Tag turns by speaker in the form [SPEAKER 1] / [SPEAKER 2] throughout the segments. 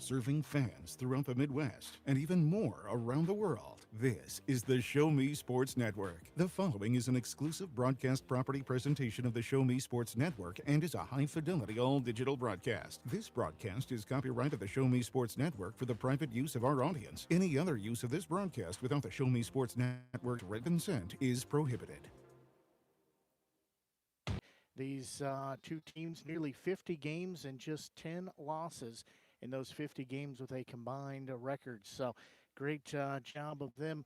[SPEAKER 1] serving fans throughout the Midwest and even more around the world. This is the Show Me Sports Network. The following is an exclusive broadcast property presentation of the Show Me Sports Network and is a high-fidelity all-digital broadcast. This broadcast is copyright of the Show Me Sports Network for the private use of our audience. Any other use of this broadcast without the Show Me Sports Network's written consent is prohibited.
[SPEAKER 2] These two teams, nearly 50 games and just 10 losses in those 50 games with a combined record. So great job of them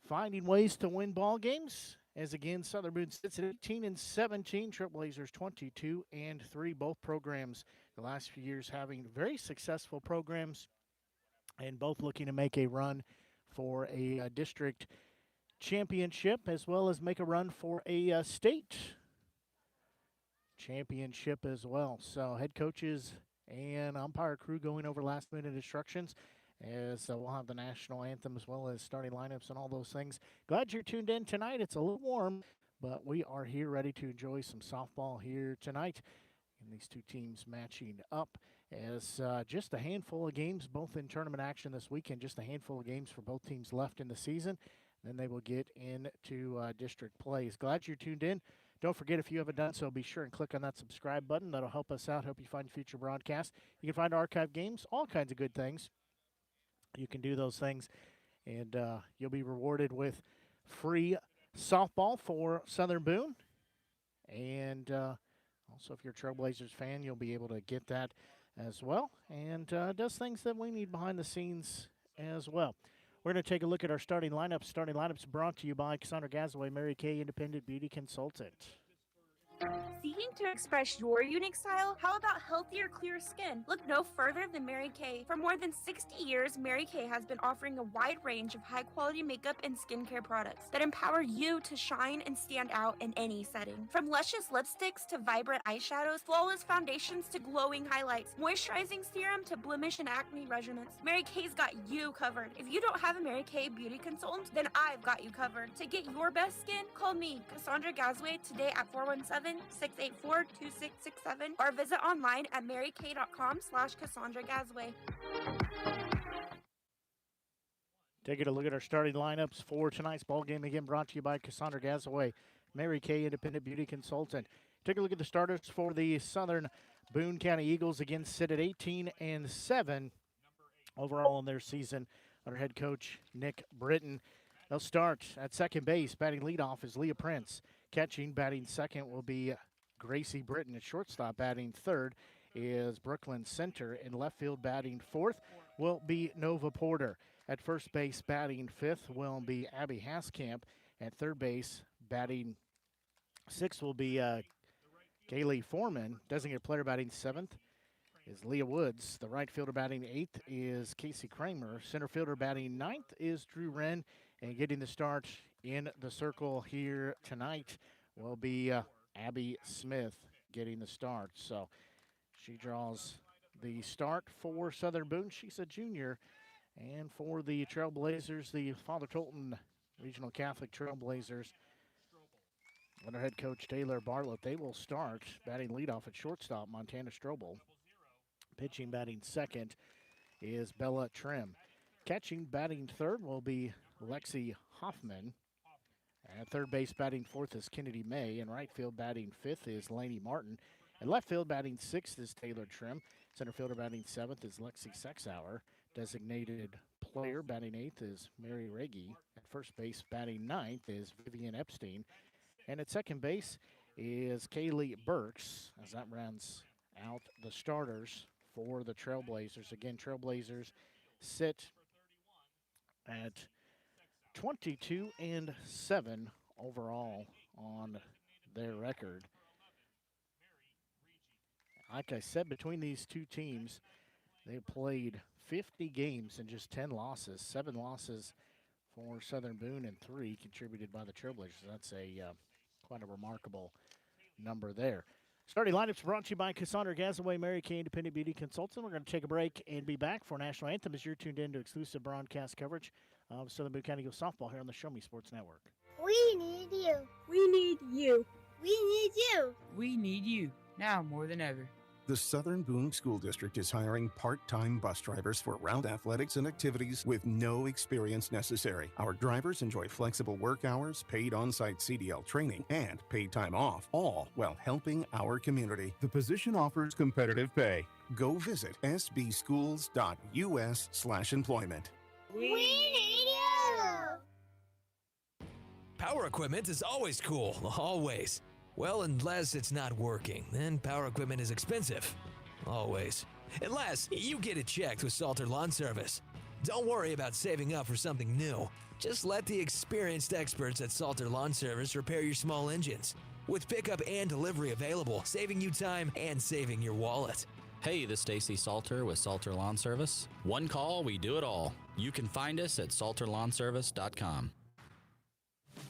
[SPEAKER 2] finding ways to win ball games. As again, Southern Boone sits at 18-17, Trailblazers 22-3. Both programs the last few years having very successful programs and both looking to make a run for a district championship as well as make a run for a state championship as well. So head coaches and umpire crew going over last minute instructions as we'll have the national anthem as well as starting lineups and all those things. Glad you're tuned in tonight. It's a little warm, but we are here ready to enjoy some softball here tonight. And these two teams matching up as just a handful of games, both in tournament action this weekend, just a handful of games for both teams left in the season. Then they will get into district plays. Glad you're tuned in. Don't forget, if you haven't done so, be sure and click on that subscribe button. That'll help us out, help you find future broadcasts. You can find archive games, all kinds of good things. You can do those things, and you'll be rewarded with free softball for Southern Boone. And also, if you're a Trailblazers fan, you'll be able to get that as well. And does things that we need behind the scenes as well. We're going to take a look at our starting lineup. Starting lineups brought to you by Cassandra Gazaway, Mary Kay Independent Beauty Consultant.
[SPEAKER 3] Seeking to express your unique style? How about healthier, clear skin? Look no further than Mary Kay. For more than 60 years, Mary Kay has been offering a wide range of high-quality makeup and skincare products that empower you to shine and stand out in any setting. From luscious lipsticks to vibrant eyeshadows, flawless foundations to glowing highlights, moisturizing serum to blemish and acne regimens, Mary Kay's got you covered. If you don't have a Mary Kay beauty consultant, then I've got you covered. To get your best skin, call me, Cassandra Gazaway, today at 417-684-2667 or visit online at marykay.com/Cassandra Gazaway.
[SPEAKER 2] Taking a look at our starting lineups for tonight's ball game. Again, brought to you by Cassandra Gazaway, Mary Kay Independent Beauty Consultant. Take a look at the starters for the Southern Boone County Eagles. Again, sit at 18-7 overall in their season under head coach Nick Britton. They'll start at second base. Batting leadoff is Leah Prince. Catching, batting second will be Gracie Britton. At shortstop, batting third is Brooklyn Center. In left field, batting fourth will be Nova Porter. At first base, batting fifth will be Abby Haskamp. At third base, batting sixth will be Kaylee Foreman. Designated player batting seventh is Leah Woods. The right fielder batting eighth is Casey Kramer. Center fielder batting ninth is Drew Wren. And getting the start in the circle here tonight will be Abby Smith getting the start. So she draws the start for Southern Boone. She's a junior. And for the Trailblazers, the Father Tolton Regional Catholic Trailblazers, under head coach Taylor Bartlett, they will start batting leadoff at shortstop, Montana Strobel. Pitching, batting second is Bella Trim. Catching, batting third will be Lexi Hoffman. At third base, batting fourth is Kennedy May. In right field, batting fifth is Laney Martin. And left field, batting sixth is Taylor Trim. Center fielder batting seventh is Lexi Sexauer. Designated player batting eighth is Mary Reggie. At first base, batting ninth is Vivian Epstein. And at second base is Kaylee Burks, as that rounds out the starters for the Trailblazers. Again, Trailblazers sit at 22-7 overall on their record. Like I said, between these two teams, they played 50 games and just 10 losses. 7 losses for Southern Boone and 3 contributed by the Trailblazers. That's quite a remarkable number there. Starting lineups brought to you by Cassandra Gazaway, Mary Kay Independent Beauty Consultant. We're going to take a break and be back for National Anthem as you're tuned in to exclusive broadcast coverage of Southern Boone County Eagles softball here on the Show Me Sports Network.
[SPEAKER 4] We need you.
[SPEAKER 5] We need you.
[SPEAKER 4] We need you.
[SPEAKER 6] We need you now more than ever.
[SPEAKER 1] The Southern Boone School District is hiring part-time bus drivers for route athletics and activities with no experience necessary. Our drivers enjoy flexible work hours, paid on-site CDL training, and paid time off, all while helping our community. The position offers competitive pay. Go visit sbschools.us/employment.
[SPEAKER 4] We need you!
[SPEAKER 5] Power equipment is always cool, always. Well, unless it's not working, then power equipment is expensive. Always. Unless you get it checked with Salter Lawn Service. Don't worry about saving up for something new. Just let the experienced experts at Salter Lawn Service repair your small engines. With pickup and delivery available, saving you time and saving your wallet.
[SPEAKER 6] Hey, this is Stacy Salter with Salter Lawn Service. One call, we do it all. You can find us at salterlawnservice.com.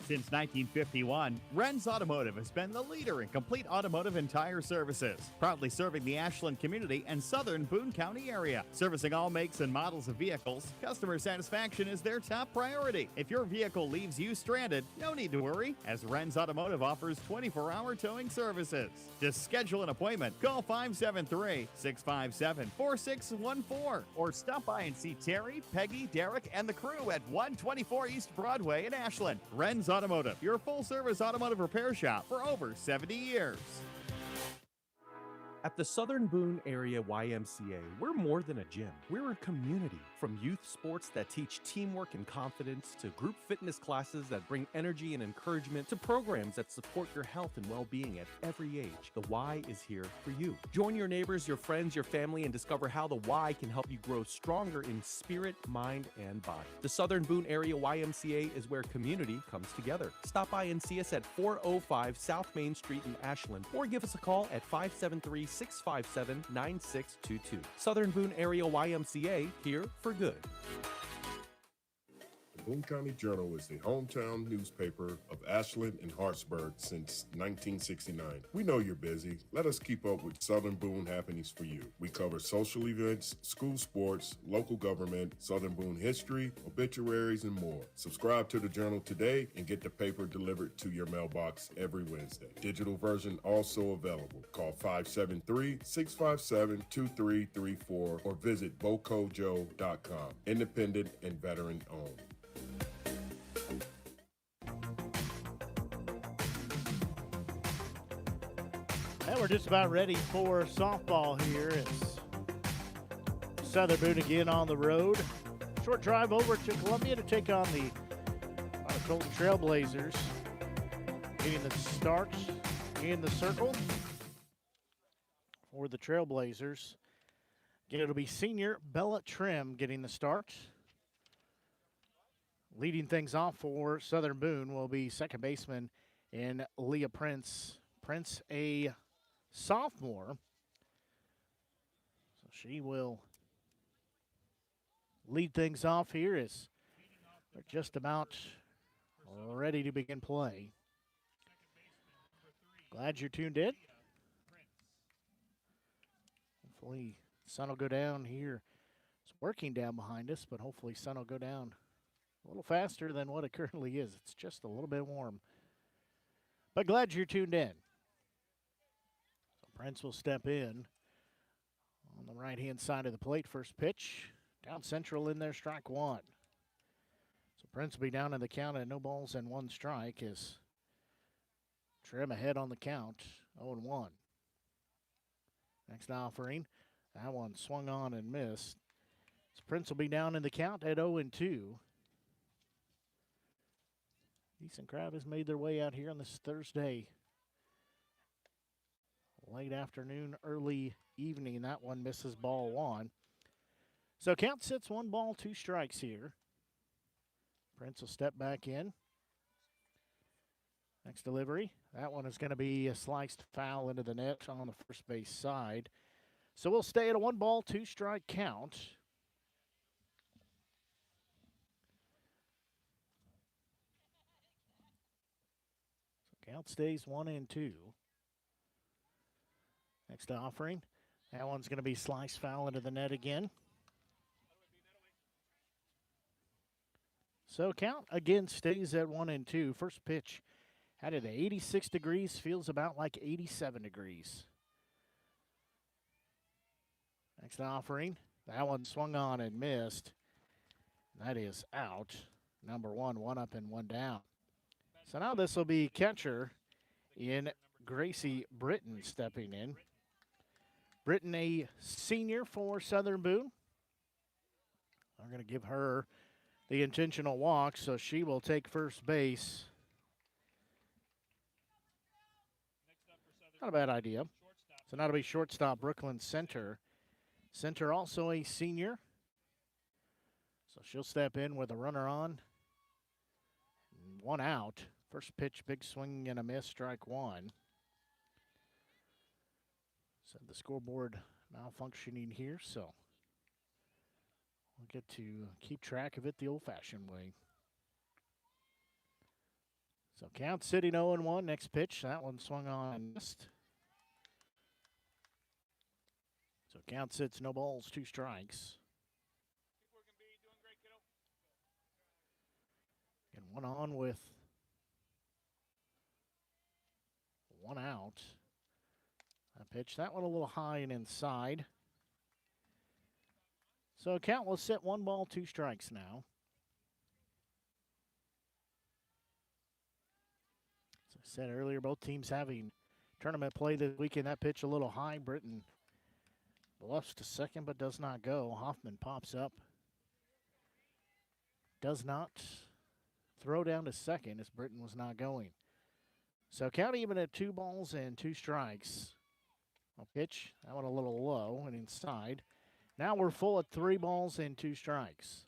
[SPEAKER 7] Since 1951, Ren's Automotive has been the leader in complete automotive and tire services, proudly serving the Ashland community and southern Boone County area. Servicing all makes and models of vehicles, customer satisfaction is their top priority. If your vehicle leaves you stranded, no need to worry, as Ren's Automotive offers 24-hour towing services. To schedule an appointment, call 573-657-4614 or stop by and see Terry, Peggy, Derek, and the crew at 124 East Broadway in Ashland. Ren's Automotive, your full-service automotive repair shop for over 70 years.
[SPEAKER 8] At the Southern Boone Area YMCA, we're more than a gym. We're a community. From youth sports that teach teamwork and confidence, to group fitness classes that bring energy and encouragement, to programs that support your health and well-being at every age, the Y is here for you. Join your neighbors, your friends, your family, and discover how the Y can help you grow stronger in spirit, mind, and body. The Southern Boone Area YMCA is where community comes together. Stop by and see us at 405 South Main Street in Ashland, or give us a call at 573-657-9622. Southern Boone Area YMCA, here for good.
[SPEAKER 9] The Boone County Journal is the hometown newspaper of Ashland and Hartsburg since 1969. We know you're busy. Let us keep up with Southern Boone happenings for you. We cover social events, school sports, local government, Southern Boone history, obituaries, and more. Subscribe to the Journal today and get the paper delivered to your mailbox every Wednesday. Digital version also available. Call 573-657-2334 or visit bocojo.com. Independent and veteran owned.
[SPEAKER 2] And we're just about ready for softball here. It's Southern Boone again on the road. Short drive over to Columbia to take on the Tolton Trailblazers. Getting the start in the circle for the Trailblazers. Again, it'll be senior Bella Trim getting the start. Leading things off for Southern Boone will be second baseman in Leah Prince. Prince, a sophomore. So she will lead things off here as they're just about ready to begin play. Glad you're tuned in. Hopefully sun will go down here. It's working down behind us, but hopefully sun will go down a little faster than what it currently is. It's just a little bit warm. But glad you're tuned in. So Prince will step in on the right-hand side of the plate. First pitch, down central in there, strike one. So Prince will be down in the count at no balls and one strike as Trim ahead on the count, 0-1. Next offering, that one swung on and missed. So Prince will be down in the count at 0-2. Decent crowd has made their way out here on this Thursday. Late afternoon, early evening. That one misses ball one. So count sits 1 ball, 2 strikes here. Prince will step back in. Next delivery. That one is going to be a sliced foul into the net on the first base side. So we'll stay at a 1 ball, 2 strike count. Count stays 1-2. Next offering. That one's going to be sliced foul into the net again. So count again stays at 1-2. First pitch out of the 86 degrees, feels about like 87 degrees. Next offering. That one swung on and missed. That is out. Number one up and one down. So now this will be catcher in Gracie Britton stepping in. Britton, a senior for Southern Boone. I'm going to give her the intentional walk, so she will take first base. Not a bad idea. So now it'll be shortstop Brooklyn Center. Center also a senior. So she'll step in with a runner on. One out. First pitch, big swing and a miss, strike one. So the scoreboard malfunctioning here, so we'll get to keep track of it the old-fashioned way. So count sitting 0-1. Next pitch, that one swung on and missed. So count sits, no balls, 2 strikes. And one on with one out. That pitch, that one a little high and inside. So count will sit 1 ball, 2 strikes now. As I said earlier, both teams having tournament play this weekend. That pitch a little high. Britton bluffs to second but does not go. Hoffman pops up. Does not throw down to second as Britton was not going. So count even at 2 balls and 2 strikes. A pitch, that one a little low and inside. Now we're full at 3 balls and 2 strikes.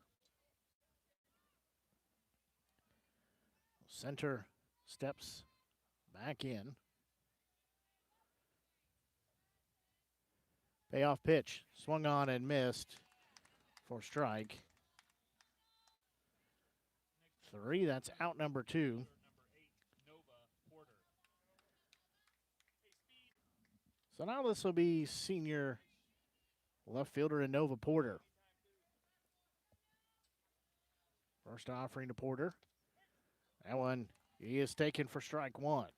[SPEAKER 2] Center steps back in. Payoff pitch, swung on and missed for strike. 3, that's out number 2. So now this will be senior left fielder in Nova Porter. First offering to Porter. That one he is taken for strike 1.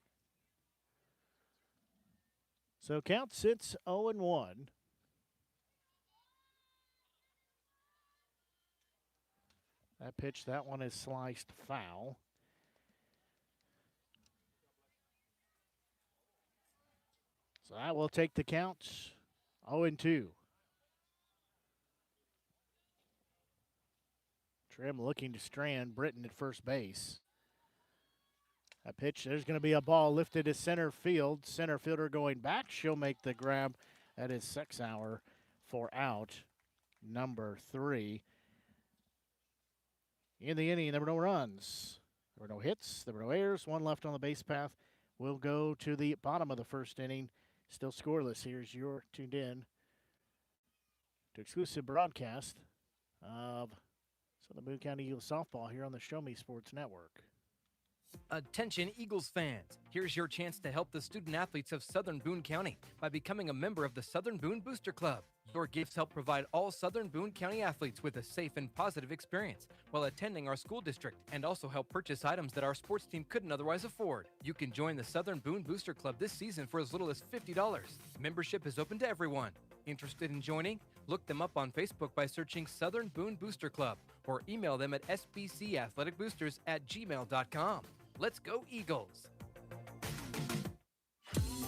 [SPEAKER 2] So count sits 0-1. That pitch, that one is sliced foul. So that will take the count 0-2. Trim looking to strand Britton at first base. That pitch, there's going to be a ball lifted to center field. Center fielder going back. She'll make the grab. That is Sexauer for out number 3. In the inning, there were no runs. There were no hits. There were no errors. 1 left on the base path. We'll go to the bottom of the first inning. Still scoreless here as you're tuned in to exclusive broadcast of Southern Boone County Eagles softball here on the Show Me Sports Network.
[SPEAKER 10] Attention Eagles fans, here's your chance to help the student athletes of Southern Boone County by becoming a member of the Southern Boone Booster Club. Your gifts help provide all Southern Boone County athletes with a safe and positive experience while attending our school district, and also help purchase items that our sports team couldn't otherwise afford. You can join the Southern Boone Booster Club this season for as little as $50. Membership is open to everyone. Interested in joining? Look them up on Facebook by searching Southern Boone Booster Club or email them at sbcathleticboosters@gmail.com. Let's go Eagles!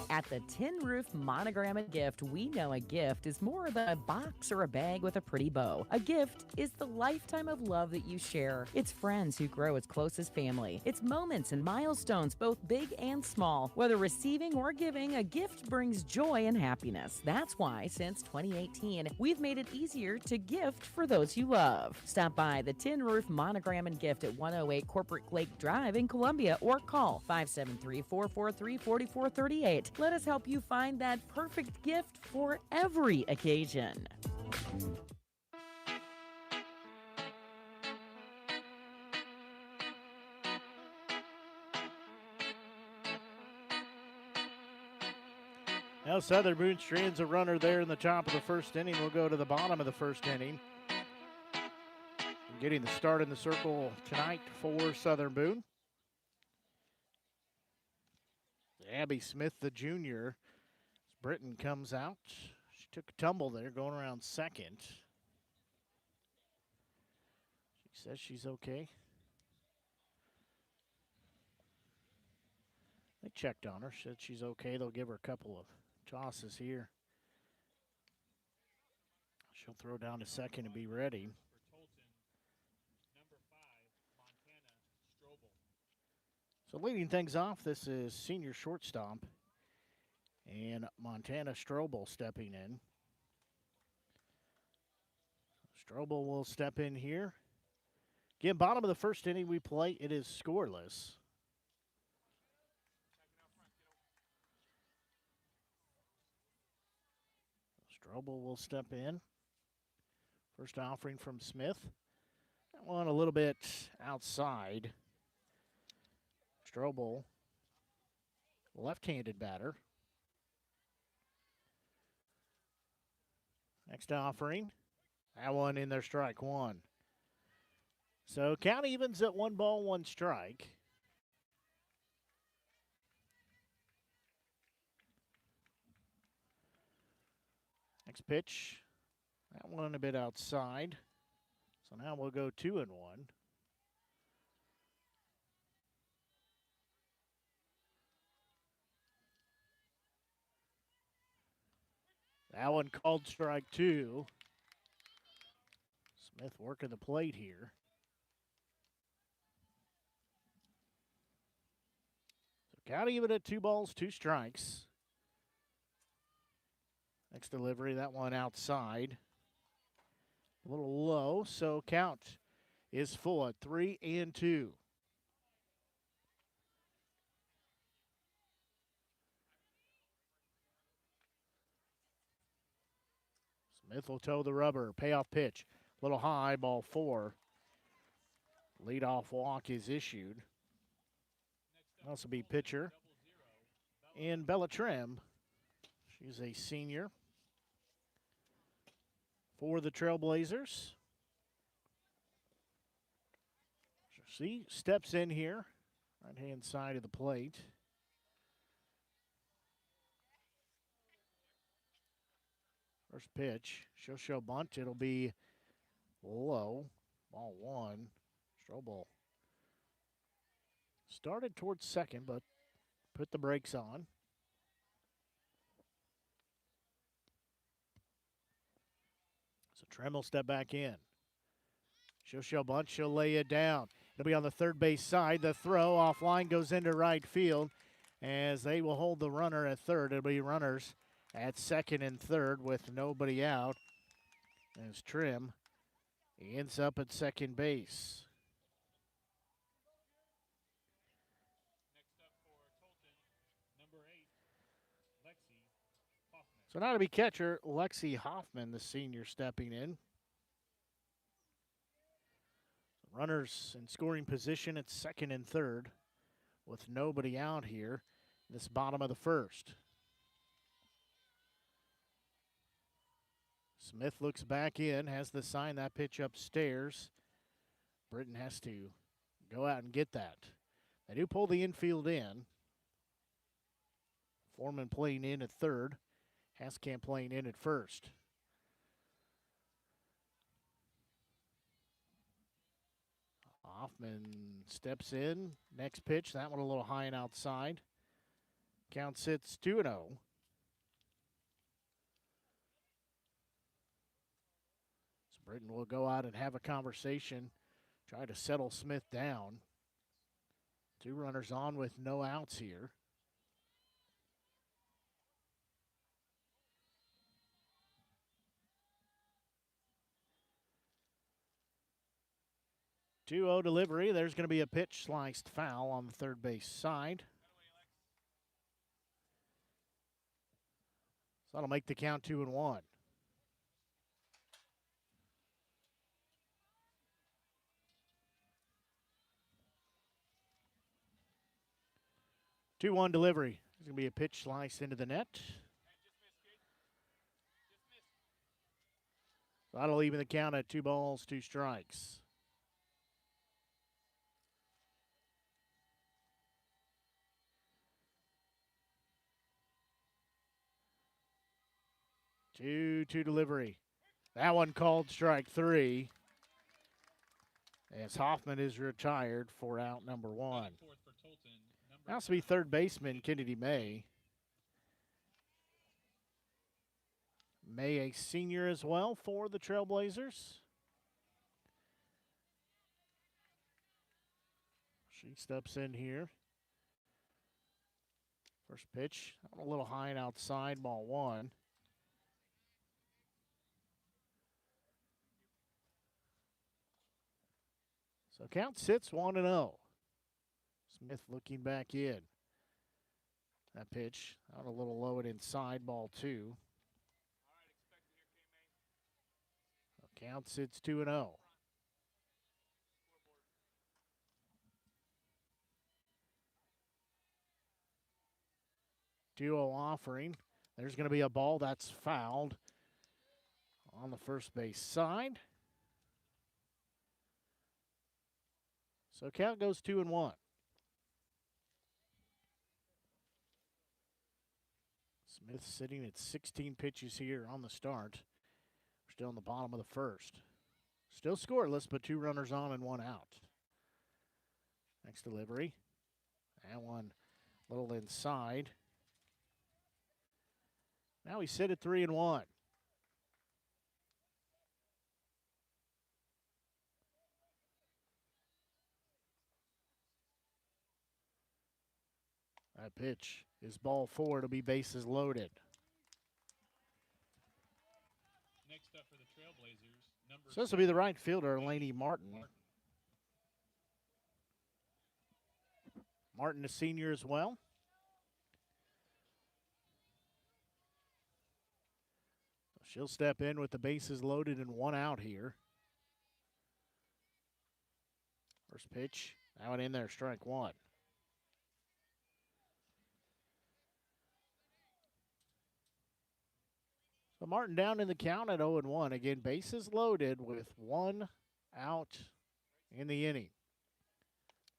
[SPEAKER 11] At the Tin Roof Monogram and Gift, we know a gift is more than a box or a bag with a pretty bow. A gift is the lifetime of love that you share. It's friends who grow as close as family. It's moments and milestones, both big and small. Whether receiving or giving, a gift brings joy and happiness. That's why, since 2018, we've made it easier to gift for those you love. Stop by the Tin Roof Monogram and Gift at 108 Corporate Lake Drive in Columbia or call 573-443-4438. Let us help you find that perfect gift for every occasion.
[SPEAKER 2] Now Southern Boone strands a runner there in the top of the first inning. We'll go to the bottom of the first inning. Getting the start in the circle tonight for Southern Boone. Abby Smith, the junior. Britton comes out. She took a tumble there going around second. She says she's okay. They checked on her, said she's okay. They'll give her a couple of tosses here. She'll throw down to second and be ready. So leading things off, this is senior shortstop and Montana Strobel stepping in. Strobel will step in here. Again, bottom of the first inning we play, it is scoreless. Strobel will step in. First offering from Smith. That one a little bit outside. Strobel, left-handed batter. Next offering. That one in there, strike one. So count evens at 1 ball, 1 strike. Next pitch. That one a bit outside. So now we'll go 2-1. That one called strike 2. Smith working the plate here. So count even at 2 balls, 2 strikes. Next delivery, that one outside. A little low, so count is full at 3-2. Smith will toe the rubber. Payoff pitch. Little high, ball 4. Leadoff walk is issued. Also be pitcher in Bella Trim. She's a senior for the Trailblazers. She steps in here, right-hand side of the plate. First pitch, she'll show bunt. It'll be low. Ball 1. Strobel started towards second, but put the brakes on. So Trem will step back in. She'll show bunt. She'll lay it down. It'll be on the third base side. The throw offline goes into right field as they will hold the runner at third. It'll be runners at second and third with nobody out as Trim ends up at second base. So now to be catcher, Lexi Hoffman, the senior, stepping in. Runners in scoring position at second and third with nobody out here. This bottom of the first. Smith looks back in, has the sign, that pitch upstairs. Britton has to go out and get that. They do pull the infield in. Foreman playing in at third. Haskamp playing in at first. Hoffman steps in. Next pitch, that one a little high and outside. Count sits 2-0. So Britton will go out and have a conversation, try to settle Smith down. 2 runners on with no outs here. Two-0 delivery. There's going to be a pitch sliced foul on the third base side. So that'll make the count 2-1. Two-one delivery. There's going to be a pitch sliced into the net. So that'll even the count at 2 balls, 2 strikes. 2-2 delivery. That one called strike 3. As Hoffman is retired for out number 1. Now it's to be third baseman Kennedy May. May, a senior as well for the Trailblazers. She steps in here. First pitch, a little high and outside, ball 1. So count sits 1-0. Smith looking back in. That pitch out a little low and inside, ball 2. So count sits 2-0. Duo offering. There's going to be a ball that's fouled on the first base side. So count goes 2-1. Smith sitting at 16 pitches here on the start. We're still in the bottom of the first. Still scoreless, but 2 runners on and 1 out. Next delivery. That one a little inside. Now we sit at 3-1. That pitch is ball 4 to be bases loaded.
[SPEAKER 12] Next up for the Trailblazers,
[SPEAKER 2] So this will be the right fielder, Laney Martin. Martin, a senior as well. She'll step in with the bases loaded and 1 out here. First pitch, that one in there, strike 1. So Martin down in the count at 0-1. Again, bases loaded with 1 out in the inning.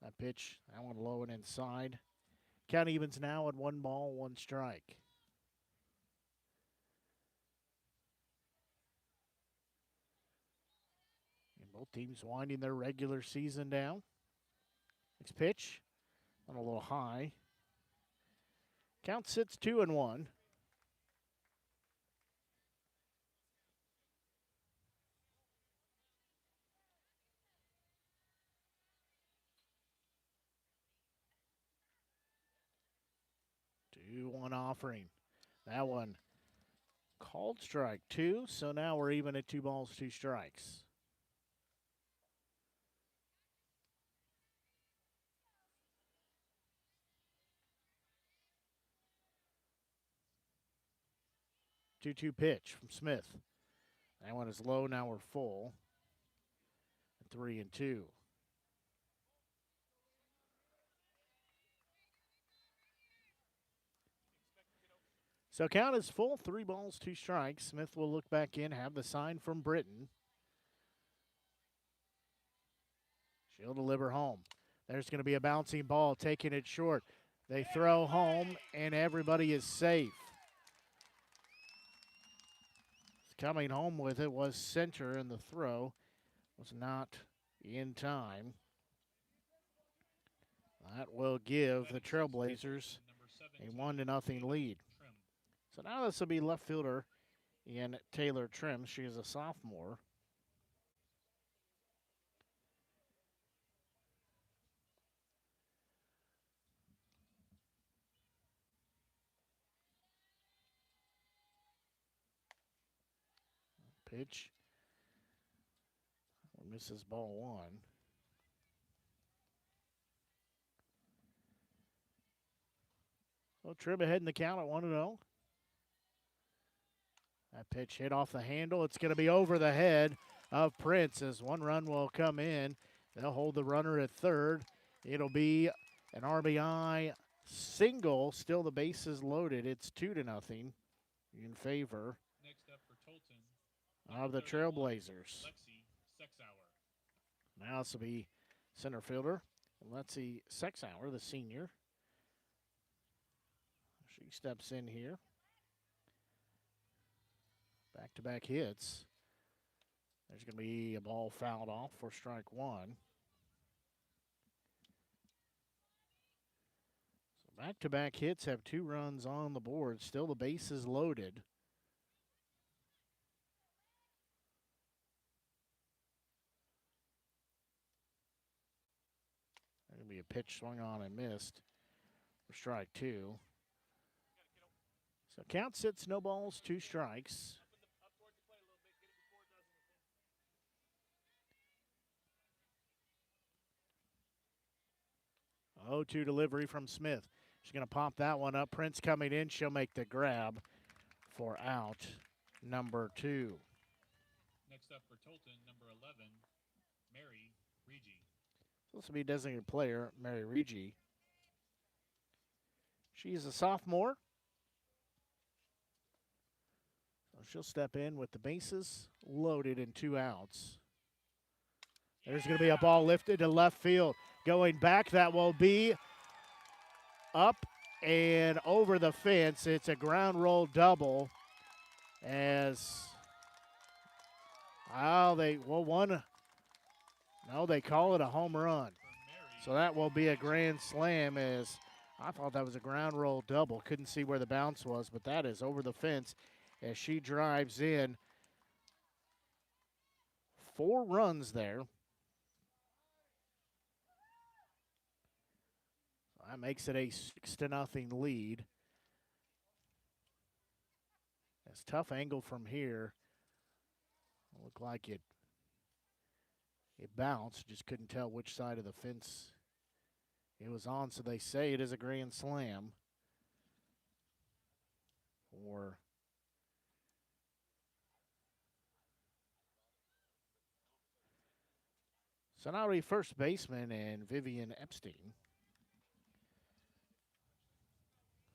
[SPEAKER 2] That pitch, that one low and inside. Count evens now at 1 ball, 1 strike. And both teams winding their regular season down. Next pitch, on a little high. Count sits 2-1. One offering. That one called strike 2, so now we're even at 2 balls, 2 strikes. Two-two pitch from Smith. That one is low, now we're full. 3-2. So count is full, 3 balls, 2 strikes. Smith will look back in, have the sign from Britton. She'll deliver home. There's going to be a bouncing ball, taking it short. They throw home, and everybody is safe. Coming home with it was center, and the throw was not in time. That will give the Trailblazers a 1-0 lead. So now this will be left fielder in Taylor Trim. She is a sophomore. Pitch. Misses ball 1. So Trim ahead in the count at 1-0. That pitch hit off the handle. It's going to be over the head of Prince as 1 run will come in. They'll hold the runner at third. It'll be an RBI single. Still the bases loaded. It's 2-0 in favor of the Trailblazers. Now this will be center fielder Lexi Sexauer, the senior. She steps in here. back-to-back hits. There's going to be a ball fouled off for strike one. So back-to-back hits have 2 runs on the board. Still the bases loaded. There's going to be a pitch swung on and missed for strike 2. So count sits, no balls, 2 strikes. Oh, 2 delivery from Smith. She's going to pop that one up. Prince coming in. She'll make the grab for out number 2.
[SPEAKER 12] Next up for Tolton, number 11, Mary Regi.
[SPEAKER 2] This will be designated player, Mary Regi. She's a sophomore. So she'll step in with the bases loaded and 2 outs. There's going to be a ball lifted to left field. Going back, that will be up and over the fence. It's a ground roll double as, they call it a home run. So that will be a grand slam, as I thought that was a ground roll double. Couldn't see where the bounce was, but that is over the fence as she drives in. 4 runs there. That makes it a 6-0 lead. It's tough angle from here. Looked like it bounced. Just couldn't tell which side of the fence it was on. So they say it is a grand slam. So now the first baseman and Vivian Epstein.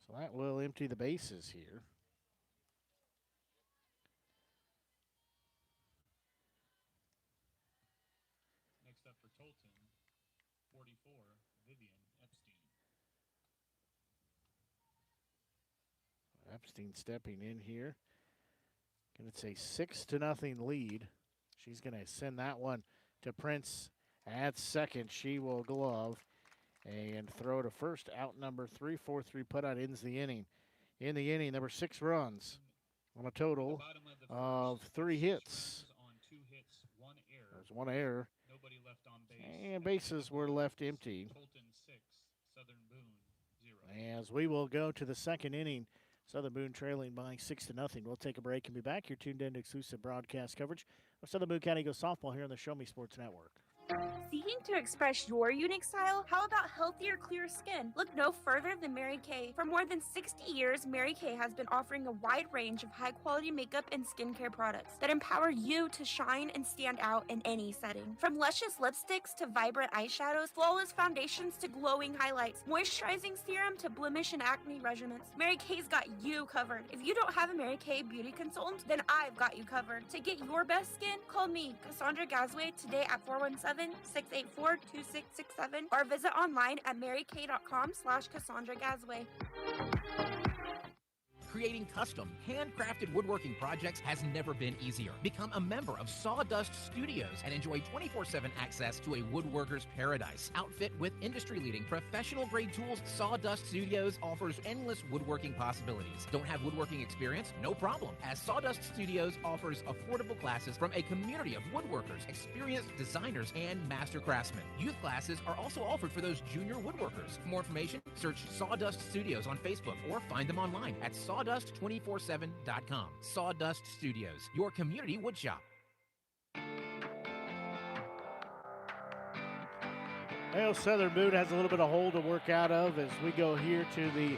[SPEAKER 2] So that will empty the bases here.
[SPEAKER 12] Next up for Tolton, 44, Vivian Epstein.
[SPEAKER 2] Epstein stepping in here. And it's a 6-0 lead. She's going to send that one to Prince at second. She will glove and throw to first. Out number 3, 4-3 putout ends the inning. In the inning, there were 6 runs on a total of 3 hits. There's 1 error.
[SPEAKER 12] Nobody left on base.
[SPEAKER 2] And bases were left empty.
[SPEAKER 12] Tolton 6, Southern Boone 0.
[SPEAKER 2] As we will go to the second inning, Southern Boone trailing by 6-0. We'll take a break and be back. You're tuned in to exclusive broadcast coverage of Southern Boone County Eagles softball here on the Show Me Sports Network.
[SPEAKER 3] Seeking to express your unique style? How about healthier, clear skin? Look no further than Mary Kay. For more than 60 years, Mary Kay has been offering a wide range of high-quality makeup and skincare products that empower you to shine and stand out in any setting. From luscious lipsticks to vibrant eyeshadows, flawless foundations to glowing highlights, moisturizing serum to blemish and acne regimens, Mary Kay's got you covered. If you don't have a Mary Kay beauty consultant, then I've got you covered. To get your best skin, call me, Cassandra Gazway, today at 417-684-2667 or visit online at marykay.com/Cassandra Gazway.
[SPEAKER 13] Creating custom, handcrafted woodworking projects has never been easier. Become a member of Sawdust Studios and enjoy 24/7 access to a woodworker's paradise. Outfit with industry-leading professional-grade tools, Sawdust Studios offers endless woodworking possibilities. Don't have woodworking experience? No problem, as Sawdust Studios offers affordable classes from a community of woodworkers, experienced designers, and master craftsmen. Youth classes are also offered for those junior woodworkers. For more information, search Sawdust Studios on Facebook or find them online at sawdust247.com. Sawdust Studios, your community woodshop.
[SPEAKER 2] Well, Southern Boone has a little bit of hole to work out of as we go here to the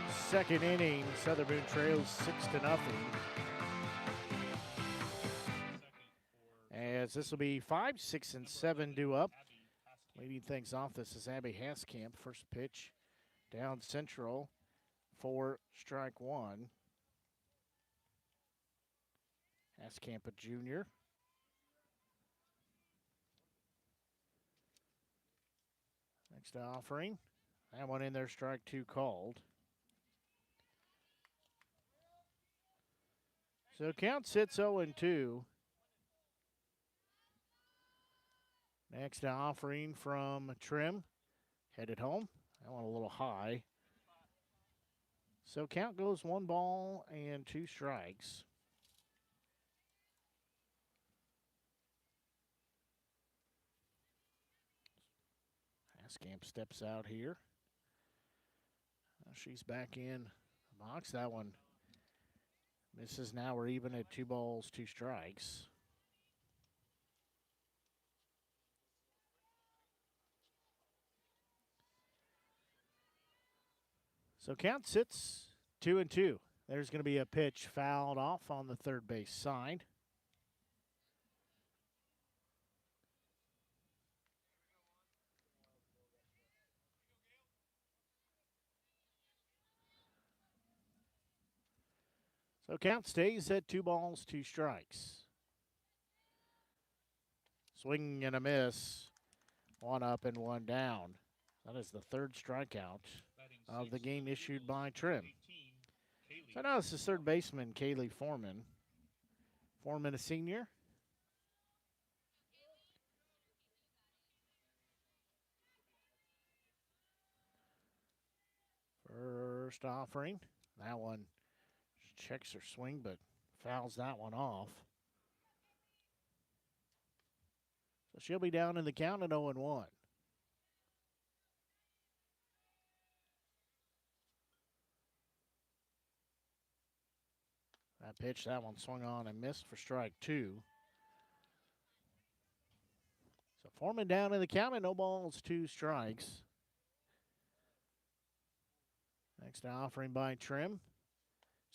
[SPEAKER 2] second inning. Southern Boone trails 6-0. As this will be 5, 6, and 7 due up. Leading things off, this is Abby Haskamp. First pitch down central for strike 1. Haskamp, a junior. Next offering. That one in there, strike 2 called. So count sits 0-2. Next offering from Trim. Headed home. That one a little high. So count goes 1 ball and 2 strikes. Askamp steps out here. She's back in the box. That one misses. Now we're even at 2 balls, 2 strikes. So count sits 2-2. There's going to be a pitch fouled off on the third base side. So count stays at 2 balls, 2 strikes. Swing and a miss. 1 up and 1 down. That is the 3rd strikeout of the game issued by Trim. So now this is third baseman Kaylee Foreman. Foreman, a senior. First offering. That one checks her swing, but fouls that one off. So she'll be down in the count at 0-1. That pitch, that one swung on and missed for strike 2. So Foreman down in the count at 0 balls, 2 strikes. Next offering by Trim.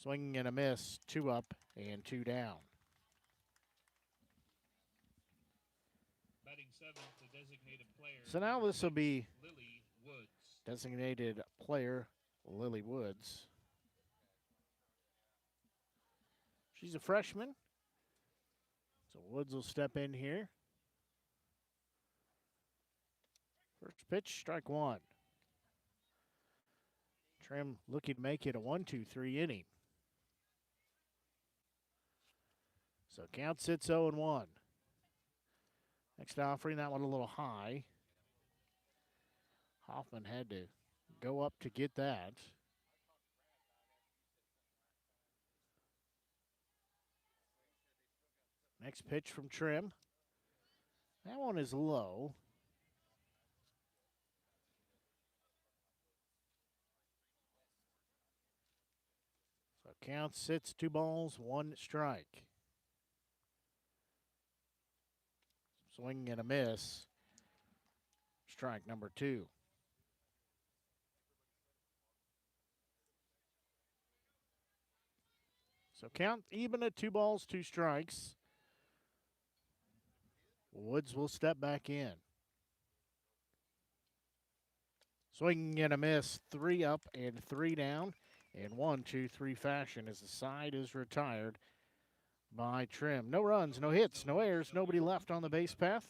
[SPEAKER 2] Swinging and a miss, 2 up and 2 down.
[SPEAKER 12] Batting 7th, the designated player.
[SPEAKER 2] So now this will be
[SPEAKER 12] Lily Woods.
[SPEAKER 2] designated player Lily Woods. She's a freshman. So Woods will step in here. First pitch, strike 1. Trim looking to make it a 1-2-3 inning. So count sits 0-1. Next offering, that one a little high. Hoffman had to go up to get that. Next pitch from Trim. That one is low. So count sits 2 balls, 1 strike. Swing and a miss. Strike number 2. So count even at 2 balls, 2 strikes. Woods will step back in. Swing and a miss, 3 up and 3 down in 1-2-3 fashion as the side is retired by Trim. No runs, no hits, no errors, nobody left on the base path.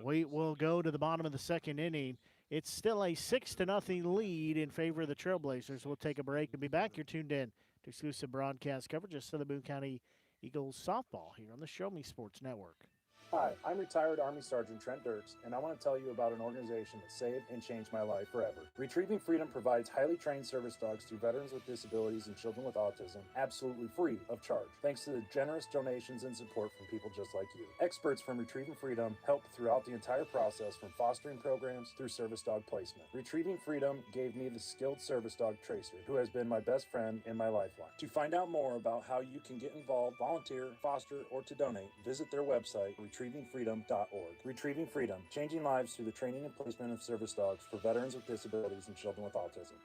[SPEAKER 2] We will go to the bottom of the 2nd inning. It's still a 6-0 lead in favor of the Trailblazers. We'll take a break and be back. You're tuned in to exclusive broadcast coverage of Southern Boone County Eagles softball here on the Show Me Sports Network.
[SPEAKER 14] Hi, I'm retired Army Sergeant Trent Dirks, and I want to tell you about an organization that saved and changed my life forever. Retrieving Freedom provides highly trained service dogs to veterans with disabilities and children with autism, absolutely free of charge, thanks to the generous donations and support from people just like you. Experts from Retrieving Freedom help throughout the entire process, from fostering programs through service dog placement. Retrieving Freedom gave me the skilled service dog Tracer, who has been my best friend and my lifeline. To find out more about how you can get involved, volunteer, foster, or to donate, visit their website, retrievingfreedom.org. Retrieving Freedom, changing lives through the training and placement of service dogs for veterans with disabilities and children with autism.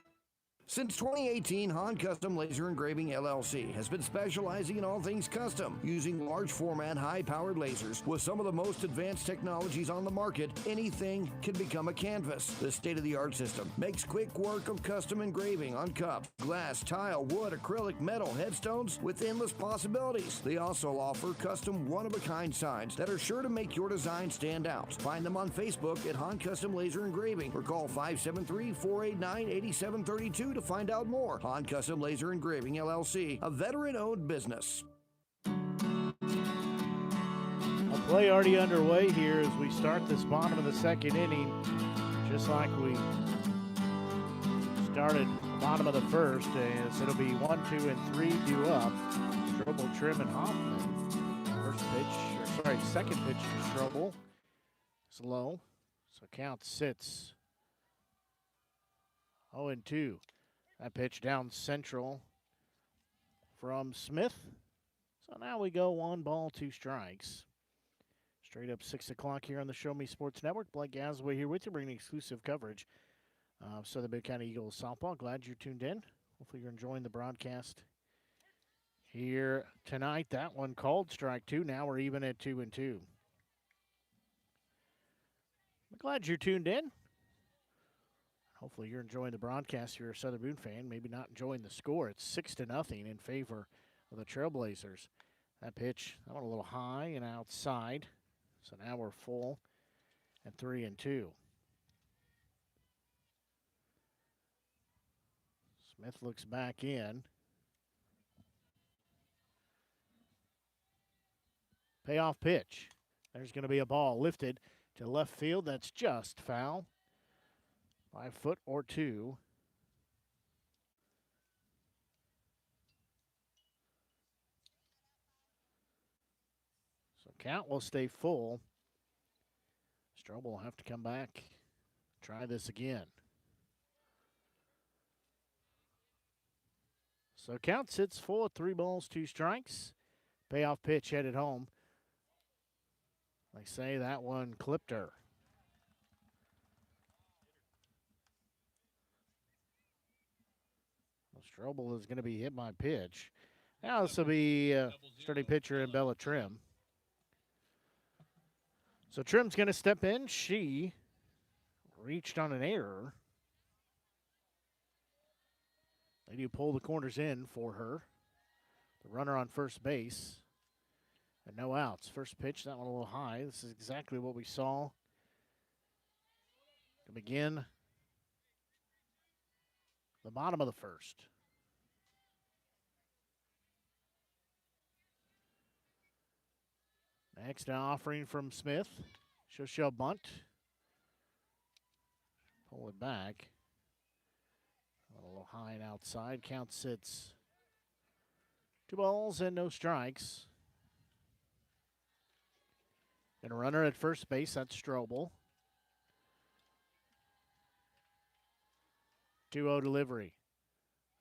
[SPEAKER 15] Since 2018, Han Custom Laser Engraving LLC has been specializing in all things custom, using large format, high-powered lasers. With some of the most advanced technologies on the market, anything can become a canvas. This state-of-the-art system makes quick work of custom engraving on cup, glass, tile, wood, acrylic, metal, headstones with endless possibilities. They also offer custom one-of-a-kind signs that are sure to make your design stand out. Find them on Facebook at Han Custom Laser Engraving or call 573-489-8732 to find out more. Han Custom Laser Engraving LLC, a veteran-owned business.
[SPEAKER 2] A play already underway here as we start this bottom of the second inning, just like we started the bottom of the first. As it'll be 1, 2, and 3 due up. Strobel, Trim, and Hoffman. Second pitch to Strobel. It's low, so count sits 0-2. That pitch down central from Smith. So now we go 1 ball, 2 strikes. Straight up 6 o'clock here on the Show Me Sports Network. Blake Gasaway here with you, bringing exclusive coverage of Southern Boone County Eagles softball. Glad you're tuned in. Hopefully you're enjoying the broadcast here tonight. That one called strike 2. Now we're even at 2-2. I'm glad you're tuned in. Hopefully you're enjoying the broadcast. If you're a Southern Boone fan, maybe not enjoying the score. It's 6-0 in favor of the Trailblazers. That pitch, that one a little high and outside. So now we're full at 3-2. Smith looks back in. Payoff pitch. There's going to be a ball lifted to left field. That's just foul by a foot or 2. So count will stay full. Strobel will have to come back, try this again. So count sits full at 3 balls, 2 strikes. Payoff pitch headed home. They say that one clipped her. Well, Strobel is going to be hit by pitch. Now this will be starting pitcher in Bella Trim. So Trim's going to step in. She reached on an error. They do pull the corners in for her. The runner on first base. And no outs. First pitch, that one a little high. This is exactly what we saw to begin the bottom of the first. Next offering from Smith. She'll show bunt. Pull it back. A little high and outside. Count sits 2 balls and no strikes. And a runner at first base. That's Strobel. 2-0 delivery.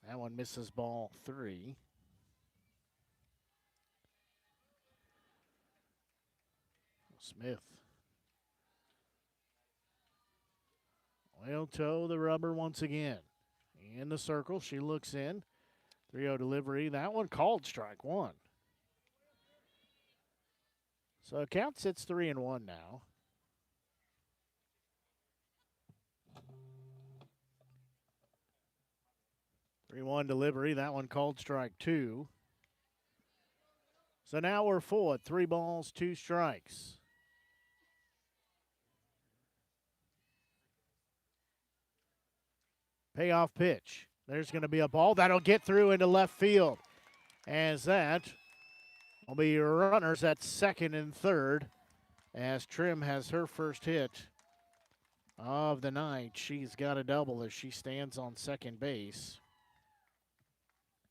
[SPEAKER 2] That one misses ball 3. Smith will toe the rubber once again. In the circle, she looks in. 3-0 delivery. That one called strike 1. So count sits 3-1 now. Three-one delivery. That one called strike 2. So now we're full at 3 balls, 2 strikes. Payoff pitch. There's going to be a ball that'll get through into left field. As that will be runners at second and third. As Trim has her first hit of the night. She's got a double as she stands on second base.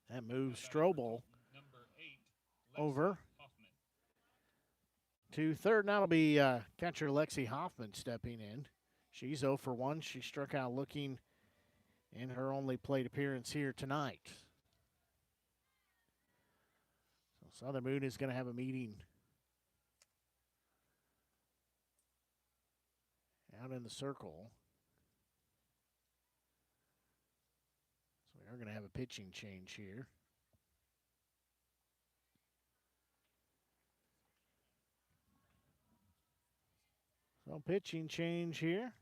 [SPEAKER 2] That moves Strobel over to third. Now it'll be catcher Lexi Hoffman stepping in. She's 0 for 1. She struck out looking in her only plate appearance here tonight. So Southern Boone is going to have a meeting out in the circle. So we are going to have a pitching change here. So pitching change here.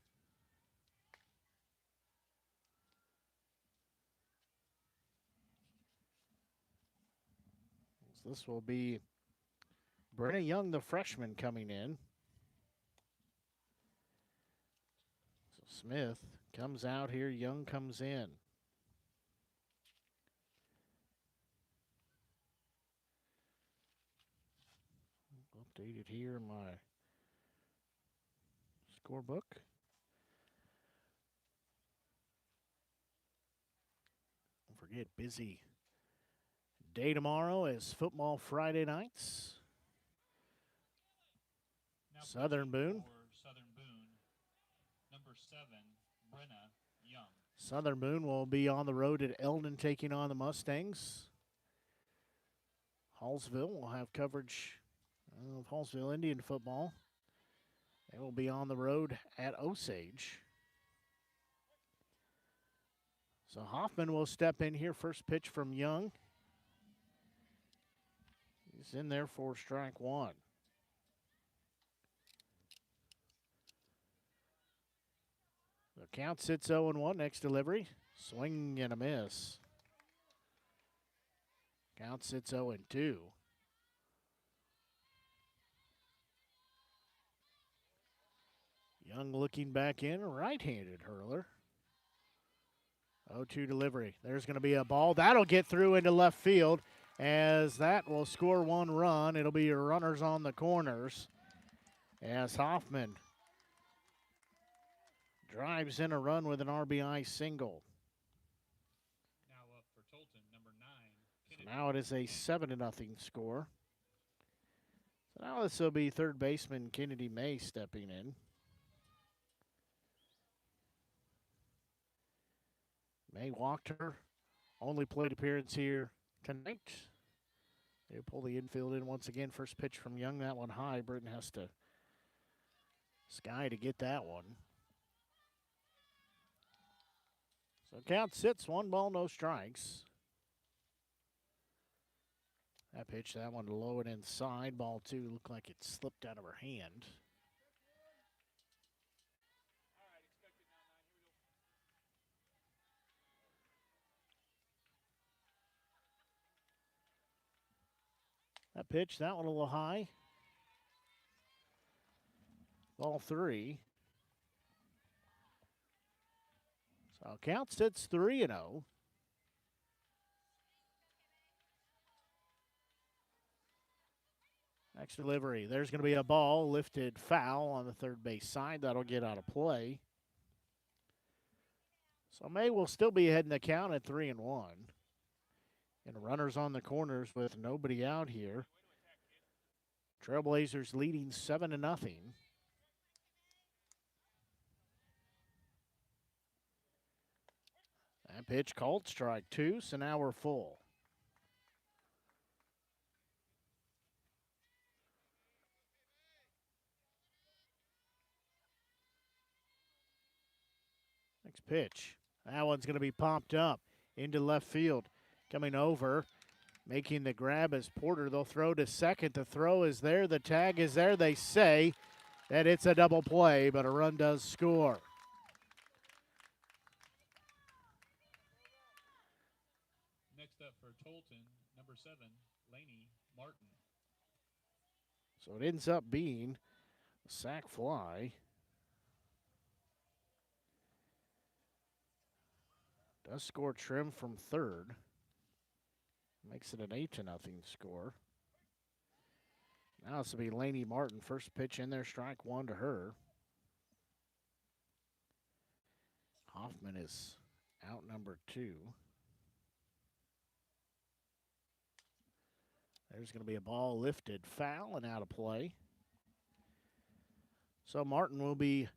[SPEAKER 2] This will be Brenna Young, the freshman, coming in. So Smith comes out here. Young comes in. update it here in my scorebook. Don't forget, busy day tomorrow as football Friday nights. Southern Boone.
[SPEAKER 12] Southern Boone, number 7, Brenna Young.
[SPEAKER 2] Southern Boone will be on the road at Eldon taking on the Mustangs. Hallsville will have coverage of Hallsville Indian football. They will be on the road at Osage. So Hoffman will step in here. First pitch from Young. He's in there for strike one. The count sits 0-1. Next delivery. Swing and a miss. Count sits 0-2. Young looking back in. Right-handed hurler. 0-2 delivery. There's going to be a ball. That'll get through into left field as that will score one run. It'll be your runners on the corners as Hoffman drives in a run with an RBI single.
[SPEAKER 12] Now up for Tolton, number 9.
[SPEAKER 2] So now it is a 7-0 score. So now this will be third baseman Kennedy May stepping in. May walked her only plate appearance here tonight. They pull the infield in once again. First pitch from Young, that one high. Burton has to sky to get that one. So count sits, 1 ball, no strikes. That pitch, that one low and inside. Ball 2 looked like it slipped out of her hand. That pitch, that one a little high. Ball 3. So count sits 3-0. Next delivery. There's going to be a ball lifted foul on the third base side. That'll get out of play. So May will still be ahead in the count at 3-1. And runners on the corners with nobody out here. Trailblazers leading 7-0. That pitch called strike 2, so now we're full. Next pitch. That one's going to be popped up into left field. Coming over, making the grab as Porter. They'll throw to second. The throw is there. The tag is there. They say that it's a double play, but a run does score.
[SPEAKER 12] Next up for Tolton, number 7, Laney Martin.
[SPEAKER 2] So it ends up being a sac fly. Does score Trim from third. Makes it an 8-0 score. Now this will be Laney Martin. First pitch in there, strike 1 to her. Hoffman is out number 2. There's going to be a ball lifted foul and out of play. So Martin will be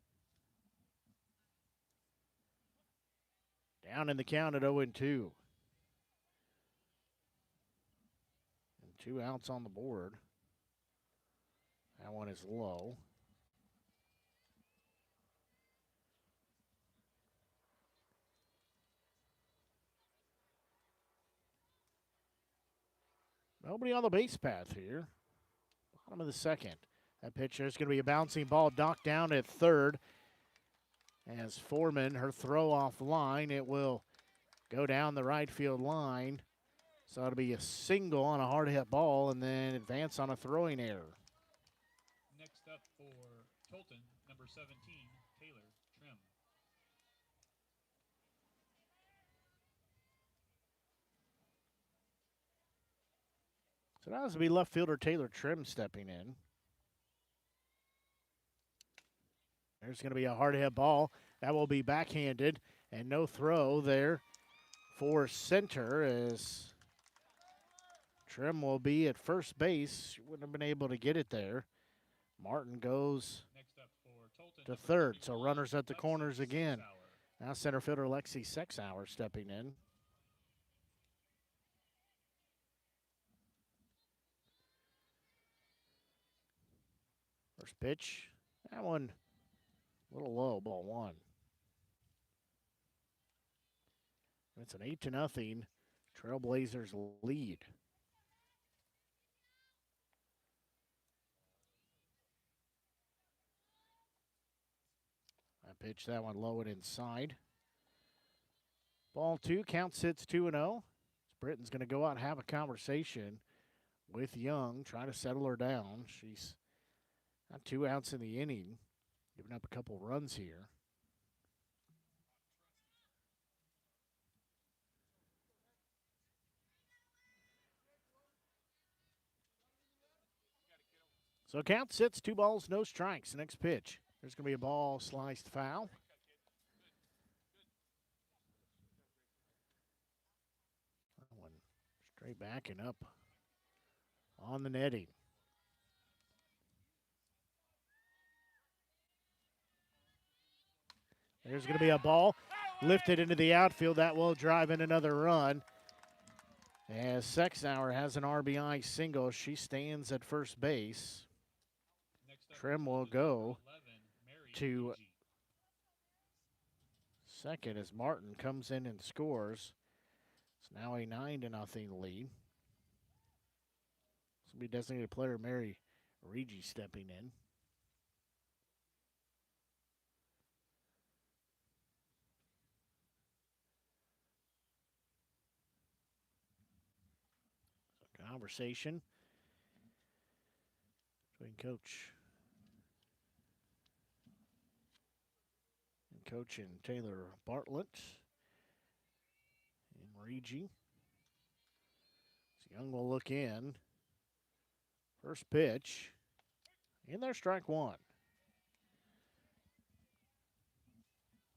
[SPEAKER 2] down in the count at 0-2. 2 outs on the board. That one is low. Nobody on the base path here. Bottom of the second. That pitcher is going to be a bouncing ball knocked down at third. As Foreman, her throw off line, it will go down the right field line. So it'll be a single on a hard hit ball and then advance on a throwing error.
[SPEAKER 12] Next up for Tolton, number 17, Taylor Trim.
[SPEAKER 2] So now this will be left fielder Taylor Trim stepping in. There's going to be a hard hit ball. That will be backhanded, and no throw there for center as Trim will be at first base. She wouldn't have been able to get it there. Martin goes to third, so runners at the corners again. Now center fielder Lexi Sexauer stepping in. First pitch, that one a little low, ball one. It's an 8-0 Trailblazers lead. I pitched that one low and inside. Ball two, count sits 2-0. Britton's going to go out and have a conversation with Young, try to settle her down. She's got 2 outs in the inning, giving up a couple runs here. So count sits, 2 balls, no strikes. Next pitch. There's going to be a ball sliced foul. That one straight back and up on the netting. There's going to be a ball lifted into the outfield. That will drive in another run. As Sexauer has an RBI single, she stands at first base. Trim will go to second as Martin comes in and scores. It's now a 9-0 lead. This will be designated player Mary Regi stepping in. So conversation between Coach and Taylor Bartlett and Regi. So Young will look in. First pitch. In there, strike one.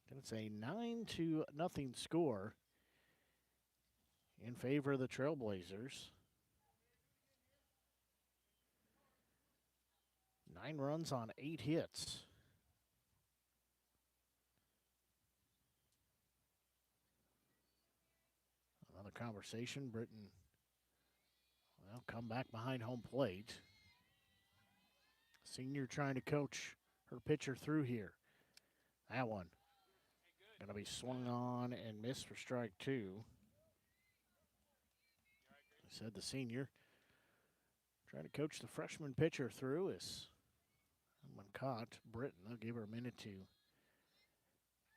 [SPEAKER 2] And it's a 9-0 score in favor of the Trailblazers. 9 runs on 8 hits. Another conversation. Britton, well, come back behind home plate. Senior trying to coach her pitcher through here. That one going to be swung on and missed for strike 2. I said the senior trying to coach the freshman pitcher through is one caught. Britton, they'll give her a minute to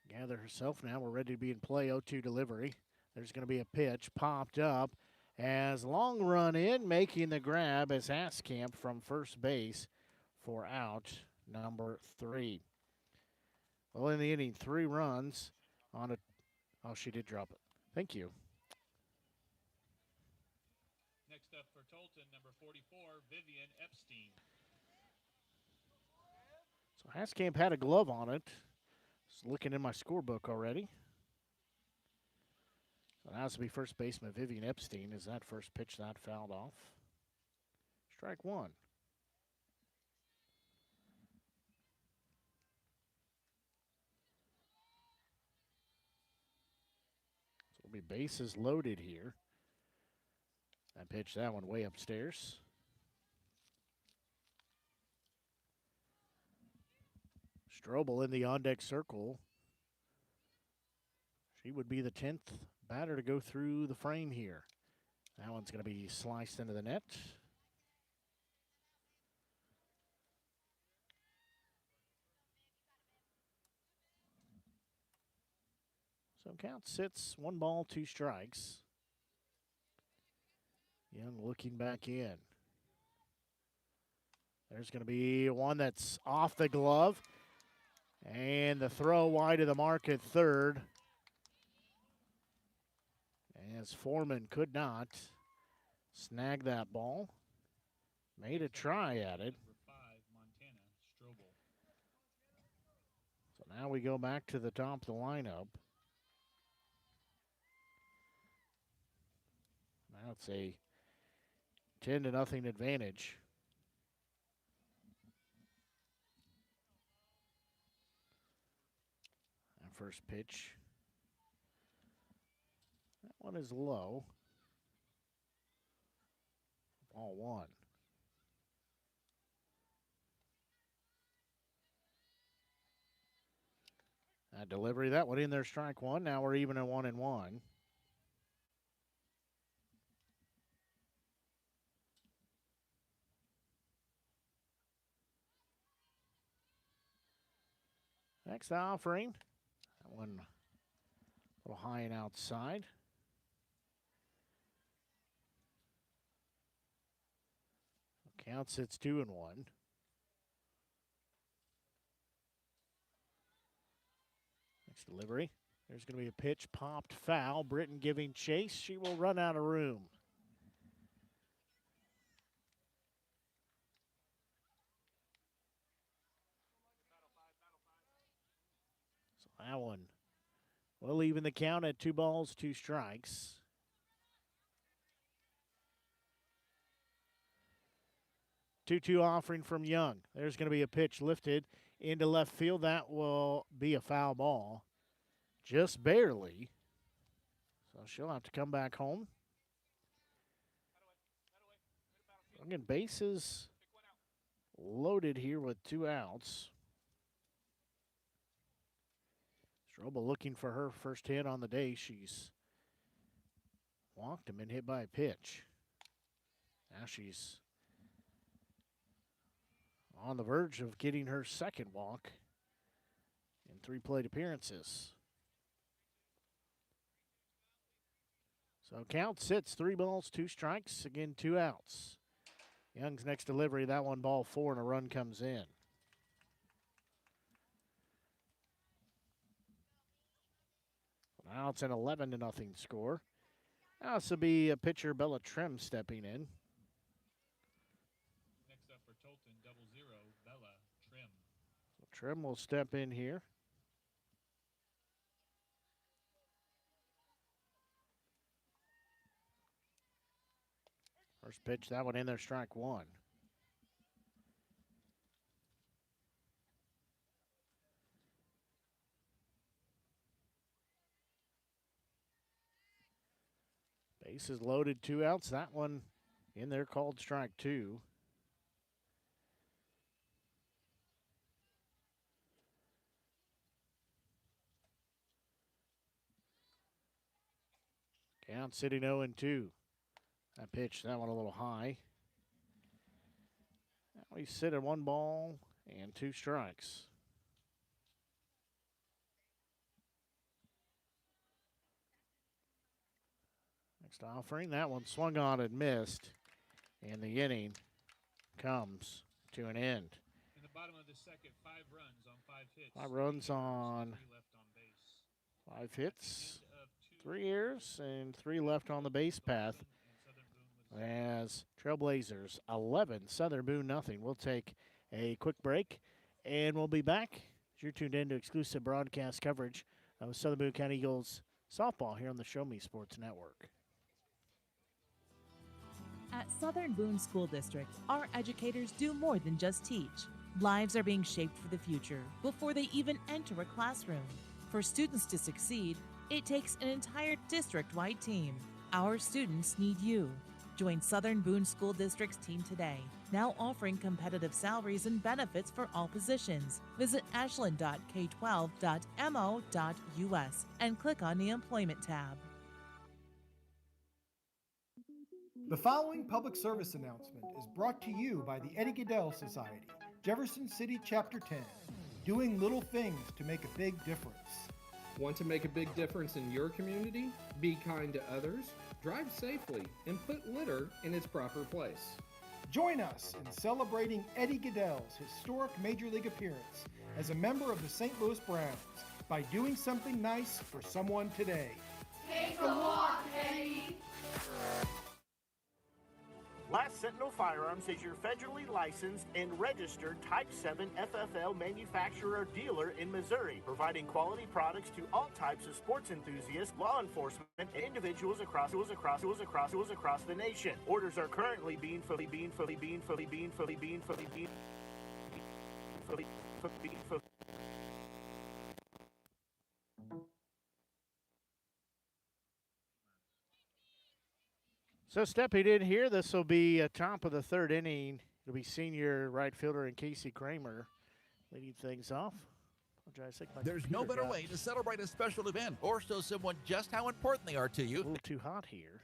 [SPEAKER 2] gather herself. Now we're ready to be in play. 0-2 delivery. There's going to be a pitch popped up as long run in, making the grab as Haskamp from first base for out number 3. Well, in the inning, 3 runs on a. Oh, she did drop it. Thank you.
[SPEAKER 12] Next up for Tolton, number 44, Vivian Epstein.
[SPEAKER 2] So Haskamp had a glove on it. Just looking in my scorebook already. So that has to be first baseman Vivian Epstein. Is that first pitch that fouled off? Strike 1. So it'll be bases loaded here. I pitched that one way upstairs. Strobel in the on-deck circle. She would be the 10th batter to go through the frame here. That one's going to be sliced into the net. So count sits 1 ball, 2 strikes. Young looking back in. There's going to be one that's off the glove. And the throw wide of the mark at third. As Foreman could not snag that ball. Made a try at it. Now we go back to the top of the lineup. Now it's a 10-0 advantage. That first pitch. That one is low. Ball one. That delivery, that one in there, strike one. Now we're even at 1-1. Next offering. That one a little high and outside. Count sits 2-1. Next delivery. There's going to be a pitch popped foul. Britton giving chase. She will run out of room. So that one will even the count at 2 balls, 2 strikes. Two offering from Young. There's going to be a pitch lifted into left field. That will be a foul ball. Just barely. So she'll have to come back home. Again, bases loaded here with 2 outs. Stroba looking for her first hit on the day. She's walked and been hit by a pitch. Now she's on the verge of getting her second walk in 3 plate appearances. So count sits 3 balls, 2 strikes. Again, 2 outs. Young's next delivery, that one ball 4 and a run comes in. Now it's an 11-0 score. Now this will be a pitcher, Bella Trim, stepping in.
[SPEAKER 12] Next up for Tolton, 0-0, Bella Trim.
[SPEAKER 2] So Trim will step in here. First pitch, that one in there, strike one. Bases loaded, 2 outs. That one in there, called strike two. Count sitting 0-2. That pitch, that one a little high. Now we sit at 1 ball and 2 strikes. Next offering, that one swung on and missed. And the inning comes to an end.
[SPEAKER 12] In the bottom of the second, 5 runs on 5 hits.
[SPEAKER 2] 5 runs on
[SPEAKER 12] 3 left on base.
[SPEAKER 2] 5 hits, 3 errors, and 3 left on the base path. As Trailblazers 11, Southern Boone nothing. We'll take a quick break, and we'll be back. You're tuned in to exclusive broadcast coverage of Southern Boone County Eagles softball here on the Show Me Sports Network.
[SPEAKER 16] At Southern Boone School District, our educators do more than just teach. Lives are being shaped for the future before they even enter a classroom. For students to succeed, it takes an entire district-wide team. Our students need you. Join Southern Boone School District's team today, now offering competitive salaries and benefits for all positions. Visit ashland.k12.mo.us and click on the Employment tab.
[SPEAKER 17] The following public service announcement is brought to you by the Eddie Gaedel Society, Jefferson City Chapter 10, doing little things to make a big difference.
[SPEAKER 18] Want to make a big difference in your community? Be kind to others, drive safely, and put litter in its proper place.
[SPEAKER 17] Join us in celebrating Eddie Gaedel's historic Major League appearance as a member of the St. Louis Browns by doing something nice for someone today.
[SPEAKER 4] Take a walk, Eddie.
[SPEAKER 19] Last Sentinel Firearms is your federally licensed and registered Type 7 FFL manufacturer or dealer in Missouri, providing quality products to all types of sports enthusiasts, law enforcement, and individuals across the nation. Orders are currently being fully.
[SPEAKER 2] So stepping in here, this will be top of the third inning. It'll be senior right fielder and Casey Kramer leading things off.
[SPEAKER 20] There's no better way to celebrate a special event or show someone just how important they are to you.
[SPEAKER 2] A little too hot here.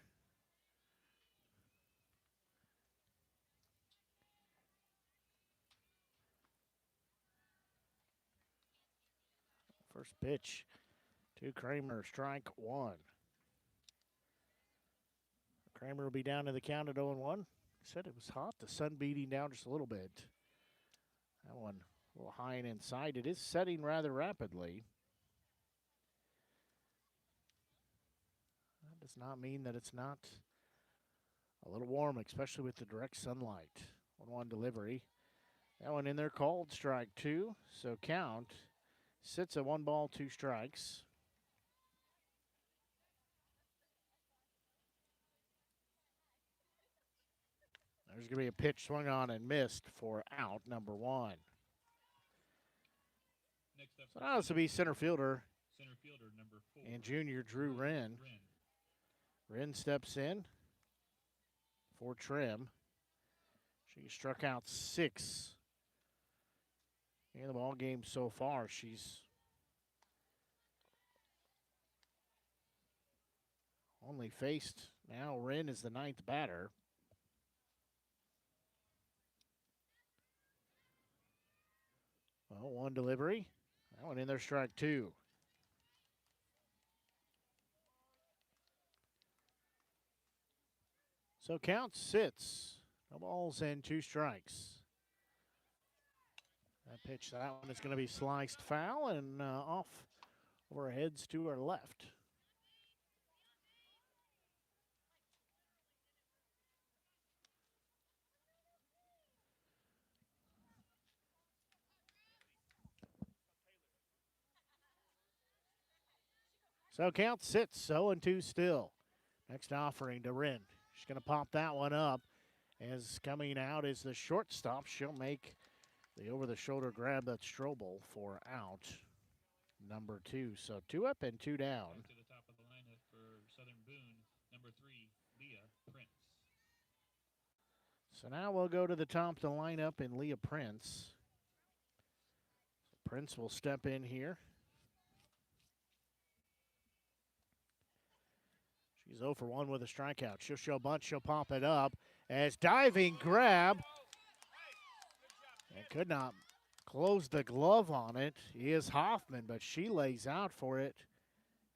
[SPEAKER 2] First pitch to Kramer, strike one. Kramer will be down to the count at 0-1. Said it was hot. The sun beating down just a little bit. That one a little high and inside. It is setting rather rapidly. That does not mean that it's not a little warm, especially with the direct sunlight. 1-1 delivery. That one in there called strike two. So count sits at 1 ball, 2 strikes. There's going to be a pitch swung on and missed for out number 1. So now this will be center fielder
[SPEAKER 12] number 4.
[SPEAKER 2] And junior Drew Wren. Wren steps in for Trim. She struck out 6 in the ball game so far. She's only faced, now Wren is the 9th batter. Well, 1 delivery. That one in there, strike 2. So count sits. No balls and 2 strikes. That pitch, that one is going to be sliced foul and off over our heads to our left. So count sits, 0-2 still. Next offering to Wren. She's going to pop that one up. As coming out is the shortstop. She'll make the over-the-shoulder grab. That's Strobel for out number 2. So 2 up and 2 down.
[SPEAKER 12] Back to the top of the lineup for Southern Boone, number 3, Leah Prince.
[SPEAKER 2] So now we'll go to the top of the lineup in Leah Prince. So Prince will step in here. She's 0 for 1 with a strikeout. She'll show bunt. She'll pop it up as diving grab. And could not close the glove on it. Is Hoffman, but she lays out for it.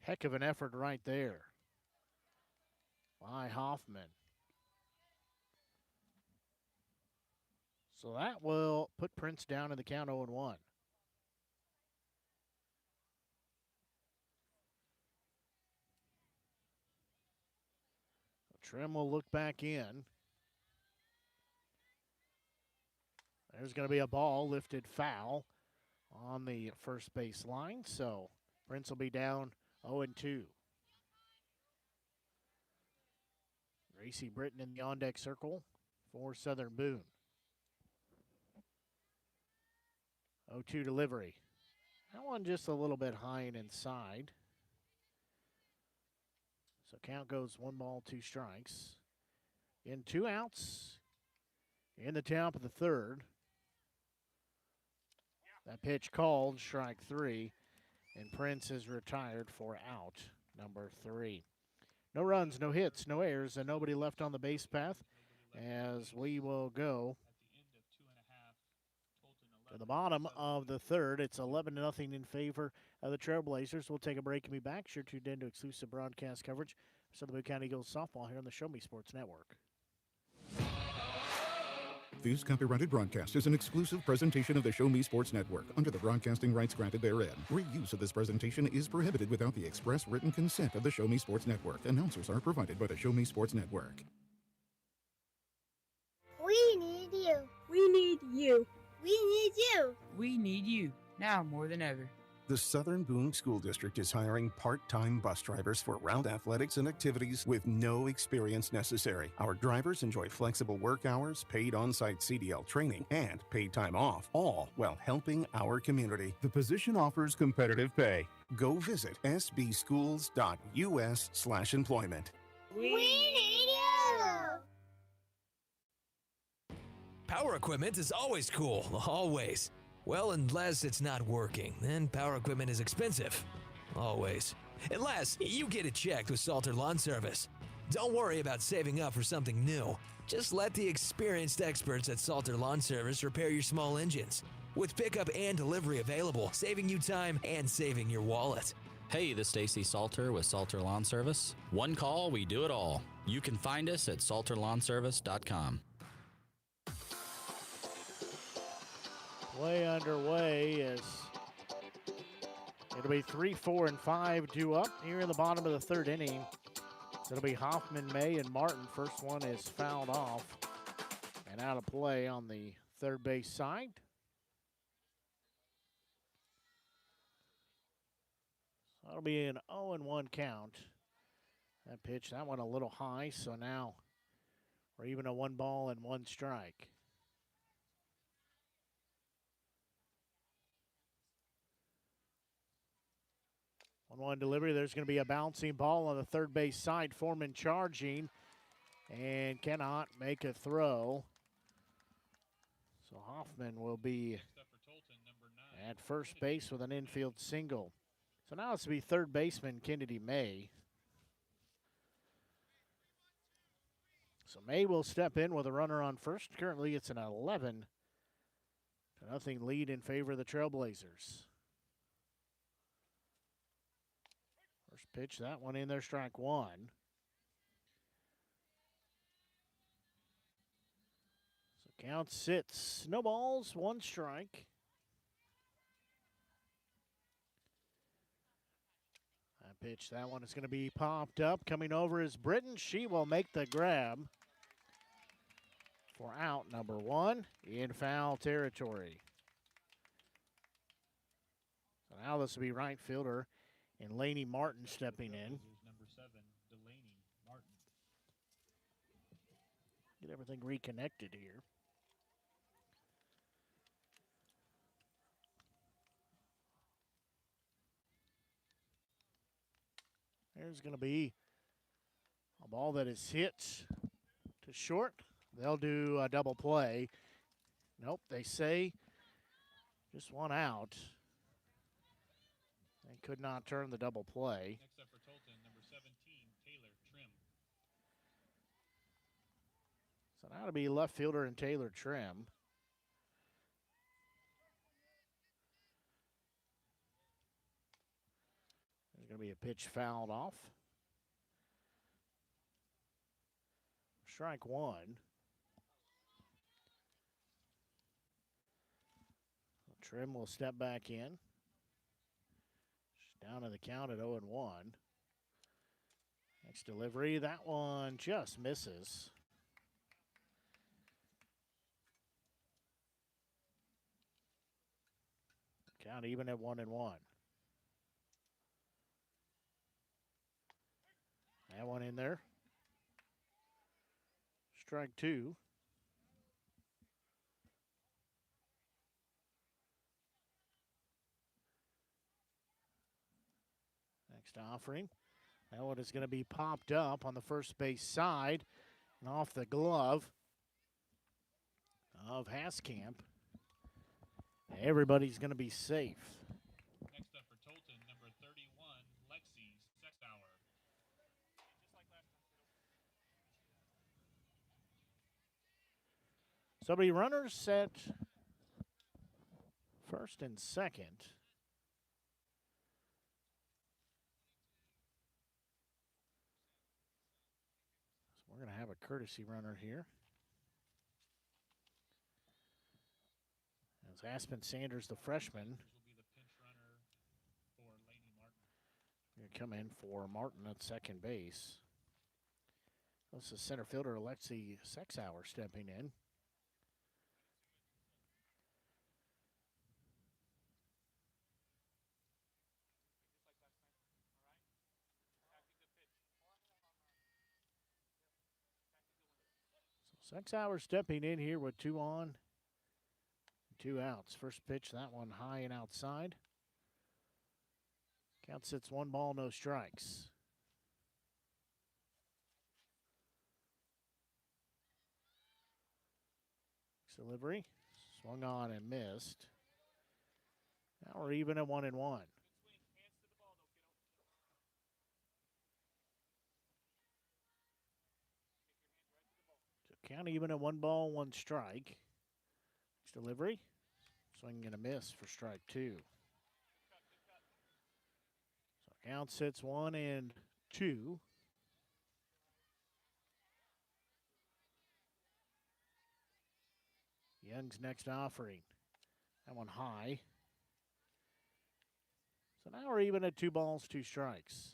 [SPEAKER 2] Heck of an effort right there by Hoffman. So that will put Prince down in the count 0-1. Trim will look back in. There's going to be a ball lifted foul on the first base line. So Prince will be down 0-2. Gracie Britton in the on-deck circle for Southern Boone. 0-2 delivery. That one just a little bit high and inside. So count goes 1 ball, 2 strikes. In 2 outs in the top of the third. That pitch called, strike 3. And Prince is retired for out number 3. No runs, no hits, no errors, and nobody left on the base path as we will go to the bottom of the third. It's 11-0 in favor of the Trailblazers. We'll take a break and be back. Sure tuned in to exclusive broadcast coverage of Southern Boone County Eagles softball here on the Show Me Sports Network.
[SPEAKER 1] This copyrighted broadcast is an exclusive presentation of the Show Me Sports Network under the broadcasting rights granted therein. Reuse of this presentation is prohibited without the express written consent of the Show Me Sports Network. Announcers are provided by the Show Me Sports Network.
[SPEAKER 4] need you. We need you. We need you.
[SPEAKER 21] We need you now more than ever.
[SPEAKER 1] The Southern Boone School District is hiring part-time bus drivers for route athletics and activities with no experience necessary. Our drivers enjoy flexible work hours, paid on-site CDL training, and paid time off, all while helping our community. The position offers competitive pay. Go visit sbschools.us/employment.
[SPEAKER 4] We need you.
[SPEAKER 5] Power equipment is always cool, always. Well, unless it's not working, then power equipment is expensive. Always. Unless you get it checked with Salter Lawn Service. Don't worry about saving up for something new. Just let the experienced experts at Salter Lawn Service repair your small engines. With pickup and delivery available, saving you time and saving your wallet.
[SPEAKER 6] Hey, this is Stacy Salter with Salter Lawn Service. One call, we do it all. You can find us at salterlawnservice.com.
[SPEAKER 2] Play underway as it'll be 3, 4, and 5 due up here in the bottom of the third inning. It'll be Hoffman, May, and Martin. First one is fouled off and out of play on the third base side. So that'll be an 0-1 count. That pitch, that one a little high, so now we're even a 1-1 strike. 1-1 delivery. There's going to be a bouncing ball on the third base side. Foreman charging and cannot make a throw. So Hoffman will be at first base with an infield single. So now it's to be third baseman Kennedy May. So May will step in with a runner on first. Currently it's an 11-0 lead in favor of the Trailblazers. First pitch, that one in there, strike one. So count sits, no balls, one strike. That pitch, that one is going to be popped up. Coming over is Britton. She will make the grab for out number one in foul territory. So now this will be right fielder and Laney Martin stepping in.
[SPEAKER 12] Number 7, Delaney Martin.
[SPEAKER 2] Get everything reconnected here. There's going to be a ball that is hit to short. They'll do a double play. Nope, they say just one out. They could not turn the double play.
[SPEAKER 12] Next up for Tolton, number 17, Taylor Trim.
[SPEAKER 2] So now it'll be left fielder and Taylor Trim. There's going to be a pitch fouled off. Strike one. Trim will step back in. Down to the count at 0-1. Next delivery, that one just misses. Count even at 1-1. That one in there. Strike two. Next offering. That one is going to be popped up on the first base side and off the glove of Haskamp. Everybody's going to be safe.
[SPEAKER 12] Next up for Tolton, number 31, Lexi Sexauer.
[SPEAKER 2] Somebody runners set first and second. So we're going to have a courtesy runner here. As Aspen Sanders, the freshman, going to come in for Martin at second base. This is center fielder Alexi Sexauer stepping in. 6 hours stepping in here with 2 on, 2 outs. First pitch, that one high and outside. Count sits 1 ball, no strikes. Delivery, swung on and missed. Now we're even at 1-1. So count even at 1 ball, 1 strike. Next delivery, swing and a miss for strike 2. So count sits 1-2. Young's next offering. That one high. So now we're even at 2 balls, 2 strikes.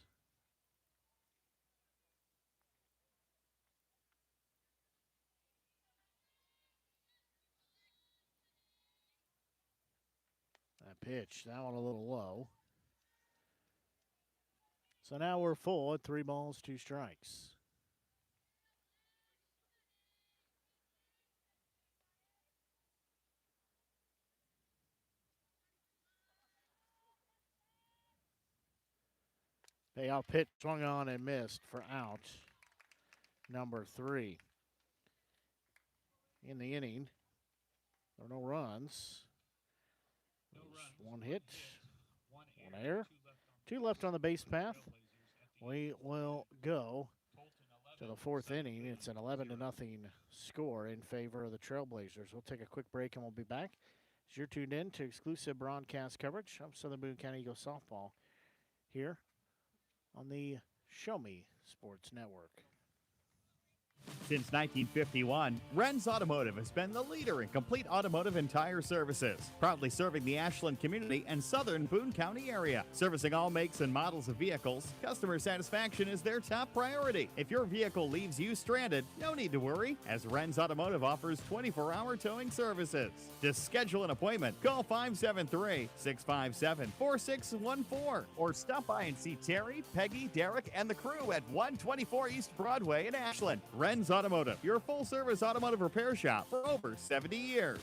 [SPEAKER 2] That pitch, that one a little low. So now we're full at 3 balls, 2 strikes. Payoff pitch swung on and missed for out number 3. In the inning, there are no runs. One hit, one error, 2 left on the base path. We will go to the 4th inning. It's an 11-0 score in favor of the Trailblazers. We'll take a quick break and we'll be back. As you're tuned in to exclusive broadcast coverage of Southern Boone County Eagles softball here on the Show Me Sports Network.
[SPEAKER 7] Since 1951, Ren's Automotive has been the leader in complete automotive and tire services, proudly serving the Ashland community and southern Boone County area. Servicing all makes and models of vehicles, customer satisfaction is their top priority. If your vehicle leaves you stranded, no need to worry, as Ren's Automotive offers 24-hour towing services. To schedule an appointment, call 573-657-4614 or stop by and see Terry, Peggy, Derek, and the crew at 124 East Broadway in Ashland. Ren's Automotive, your full-service automotive repair shop for over 70 years.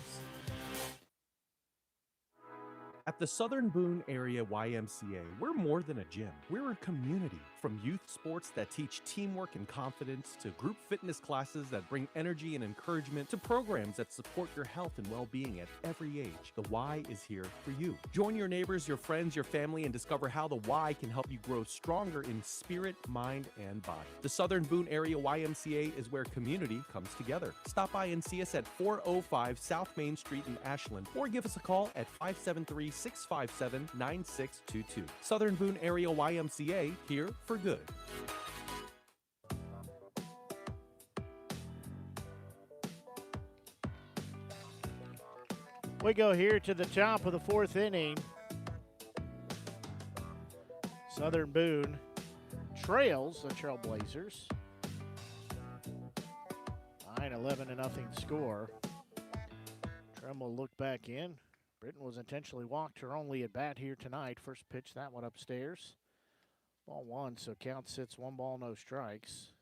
[SPEAKER 8] At the Southern Boone Area YMCA, we're more than a gym. We're a community. From youth sports that teach teamwork and confidence, to group fitness classes that bring energy and encouragement, to programs that support your health and well-being at every age, the Y is here for you. Join your neighbors, your friends, your family, and discover how the Y can help you grow stronger in spirit, mind, and body. The Southern Boone Area YMCA is where community comes together. Stop by and see us at 405 South Main Street in Ashland, or give us a call at 573-657-9622. Southern Boone Area YMCA, here for good.
[SPEAKER 2] We go here to the top of the 4th inning. Southern Boone trails the Trailblazers. 9-11-0 score. Tremble look back in. Britton was intentionally walked, her only at bat here tonight. First pitch, that one upstairs. Ball 1, so count sits 1 ball, no strikes.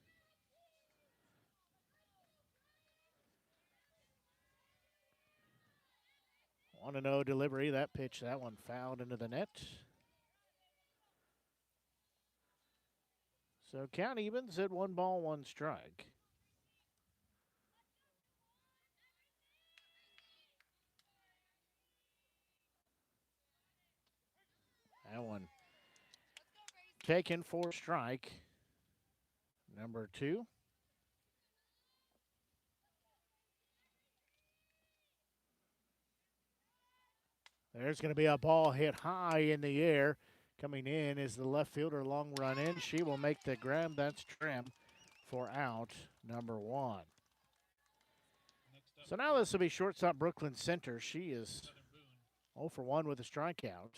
[SPEAKER 2] On a no delivery, that pitch, that one fouled into the net. So count evens at 1 ball, 1 strike. That one taken for strike number 2. There's going to be a ball hit high in the air. Coming in is the left fielder, long run in. She will make the grab. That's trim for out number 1. So now this will be shortstop Brooklyn Center. She is 0 for 1 with a strikeout.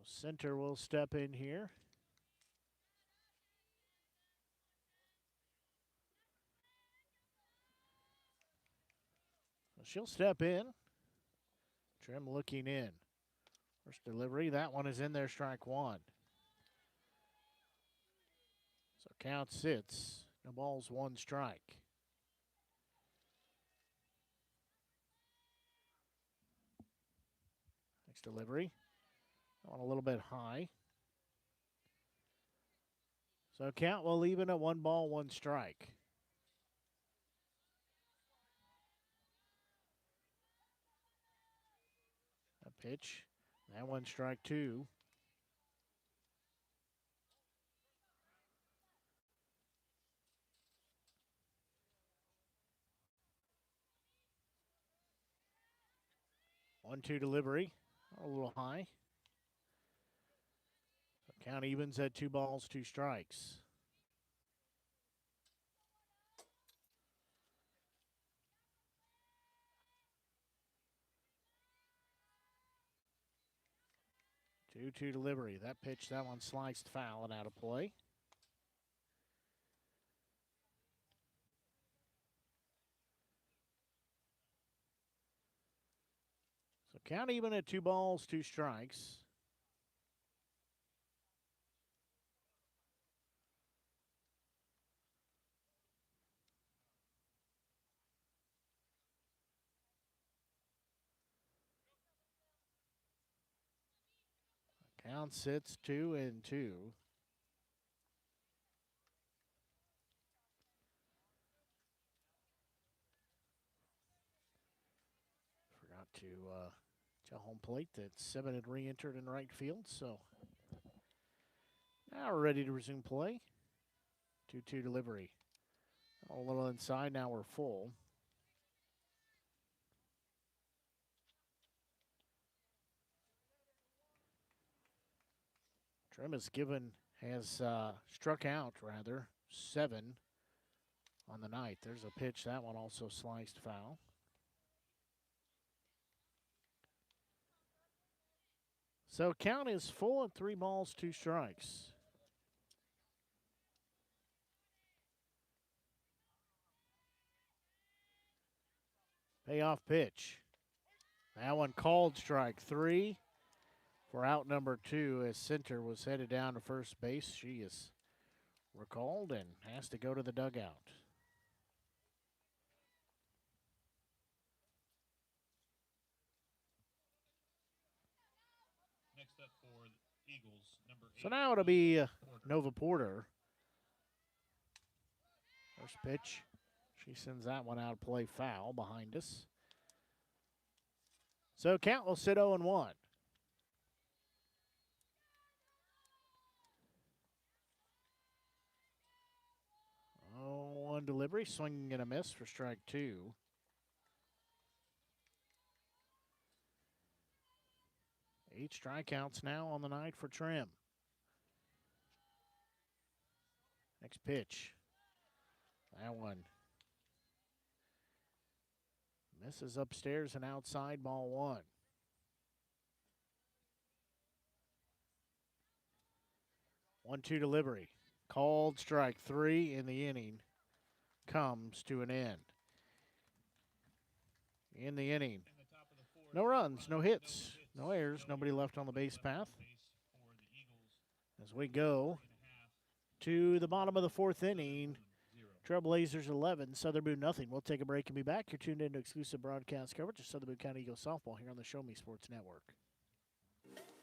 [SPEAKER 2] Center will step in here. So she'll step in. Trim looking in. First delivery, that one is in there, strike 1. So Count sits. No balls, one strike. Next delivery. On a little bit high. So count will even at 1 ball, 1 strike. A pitch. That 1 strike 2. One-two delivery, a little high. So count evens at 2 balls, 2 strikes. Two-two delivery. That pitch, that one sliced foul and out of play. So count even at 2 balls, 2 strikes. Count sits 2-2. Forgot to tell home plate that 7 had re-entered in right field, so now we're ready to resume play. 2-2 delivery. A little inside, now we're full. Trim has struck out, 7 on the night. There's a pitch, that one also sliced foul. So count is full at 3 balls, 2 strikes. Payoff pitch. That one called strike 3. For out number 2, as center was headed down to first base. She is recalled and has to go to the dugout.
[SPEAKER 12] Next up for the Eagles, number 8.
[SPEAKER 2] So now it'll be Nova Porter. First pitch. She sends that one out of play, foul behind us. So count will sit 0-1. 0-1 delivery, swinging and a miss for strike 2. Eight strikeouts now on the night for Trim. Next pitch. That one misses upstairs and outside, ball 1. One-two delivery. Called strike 3 in the inning. Comes to an end. In the inning. No runs, no hits, no errors, nobody left on the base path. As we go to the bottom of the 4th inning, Trailblazers 11, Southern Boone nothing. We'll take a break and be back. You're tuned into exclusive broadcast coverage of Southern Boone County Eagles softball here on the Show Me Sports Network.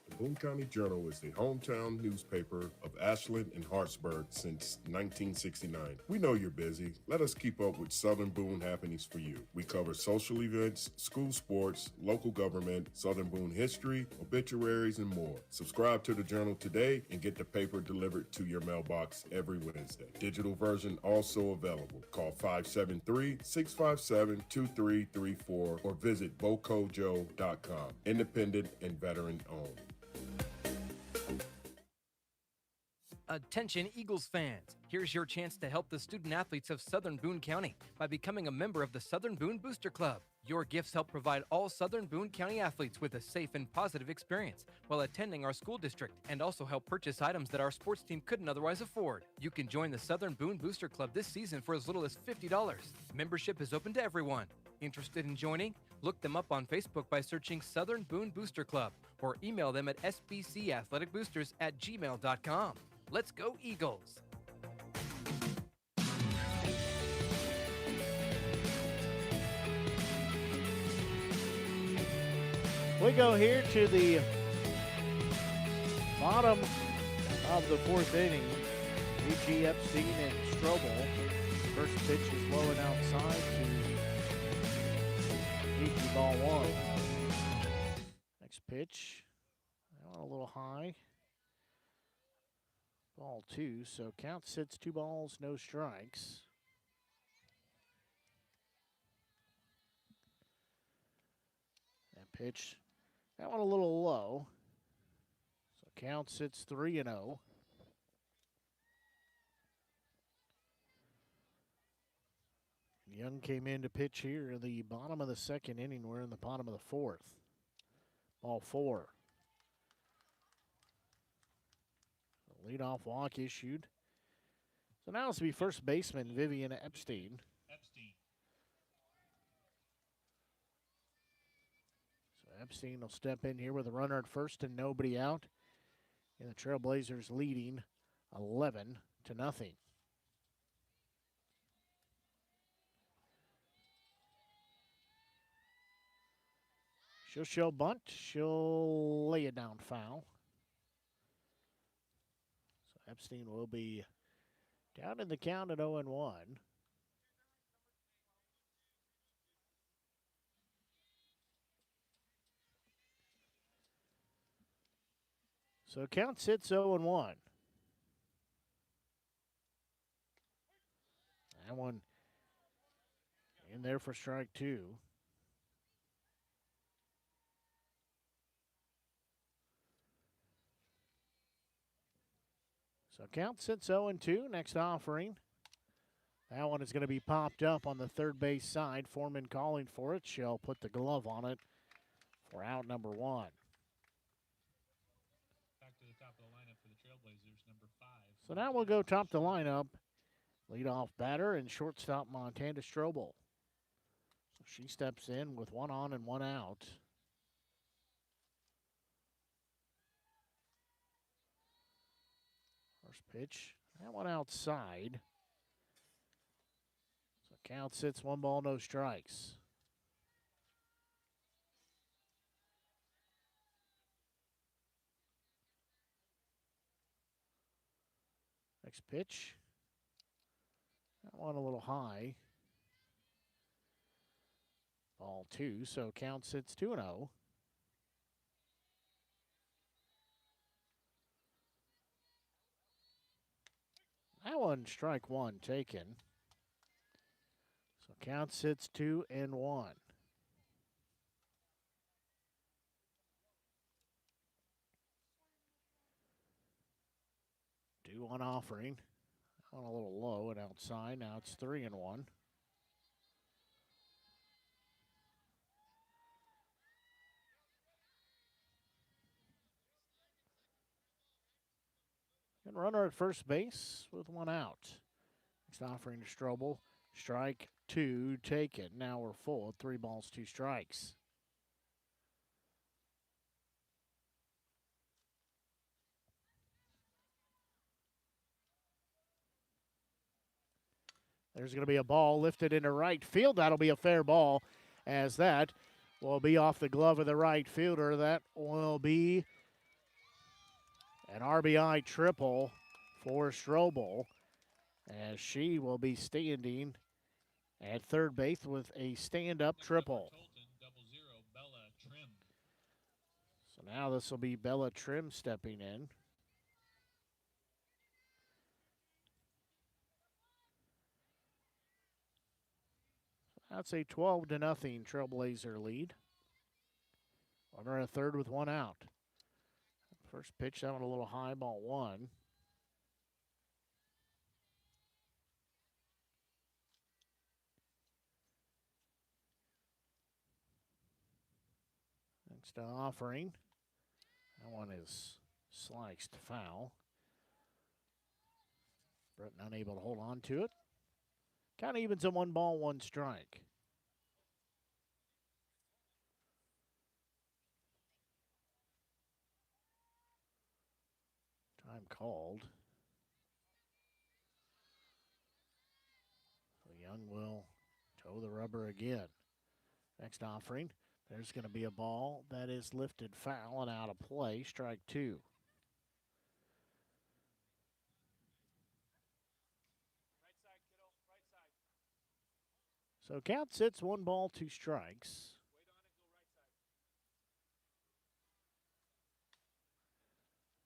[SPEAKER 9] The Boone County Journal is the hometown newspaper of Ashland and Hartsburg since 1969. We know you're busy. Let us keep up with Southern Boone happenings for you. We cover social events, school sports, local government, Southern Boone history, obituaries, and more. Subscribe to the Journal today and get the paper delivered to your mailbox every Wednesday. Digital version also available. Call 573-657-2334 or visit bocojo.com. Independent and veteran owned.
[SPEAKER 10] Attention Eagles fans, here's your chance to help the student athletes of Southern Boone County by becoming a member of the Southern Boone Booster Club. Your gifts help provide all Southern Boone County athletes with a safe and positive experience while attending our school district, and also help purchase items that our sports team couldn't otherwise afford. You can join the Southern Boone Booster Club this season for as little as $50. Membership is open to everyone. Interested in joining? Look them up on Facebook by searching Southern Boone Booster Club or email them at sbcathleticboosters@gmail.com. Let's go Eagles!
[SPEAKER 2] We go here to the bottom of the fourth inning. A.G. Epstein and Strobel. First pitch is low and outside to A.G. ball one. Next pitch, that one a little high. Ball two, so count sits 2 balls, no strikes. That pitch, that one a little low. So count sits 3-0. Young came in to pitch here in the bottom of the second inning. We're in the bottom of the fourth. Ball 4. Leadoff walk issued. So now it's to be first baseman Vivian Epstein. So Epstein will step in here with a runner at first and nobody out. And the Trailblazers leading 11-0. She'll show bunt. She'll lay it down foul. So Epstein will be down in the count at 0-1. So count sits 0-1. That one in there for strike 2. So count sits 0-2. Next offering. That one is going to be popped up on the third base side. Foreman calling for it. She'll put the glove on it for out number 1.
[SPEAKER 12] Back to the top of the lineup for the Trailblazers, number 5.
[SPEAKER 2] So now we'll go top the lineup. Leadoff batter and shortstop Montana Strobel. So she steps in with 1 on and 1 out. First pitch, that one outside. So count sits 1 ball, no strikes. Next pitch, that one a little high. Ball 2, so count sits 2-0. That one, strike 1 taken. So count sits 2-1. 2-1 offering. That one a little low and outside. Now it's 3-1. And runner at first base with 1 out. Next offering to Strobel. Strike 2 taken. Now we're full. 3 balls, 2 strikes. There's going to be a ball lifted into right field. That'll be a fair ball, as that will be off the glove of the right fielder. That will be an RBI triple for Strobel, as she will be standing at third base with a stand-up triple. So now this will be Bella Trim stepping in. That's a 12-0 Trailblazer lead. Runner at third with 1 out. First pitch, that one a little high, ball 1. Next offering. That one is sliced foul. Britton unable to hold on to it. Kind of evens a 1 ball, 1 strike. Time called. So Young will toe the rubber again. Next offering. There's going to be a ball that is lifted foul and out of play. Strike two. So count sits 1 ball, 2 strikes.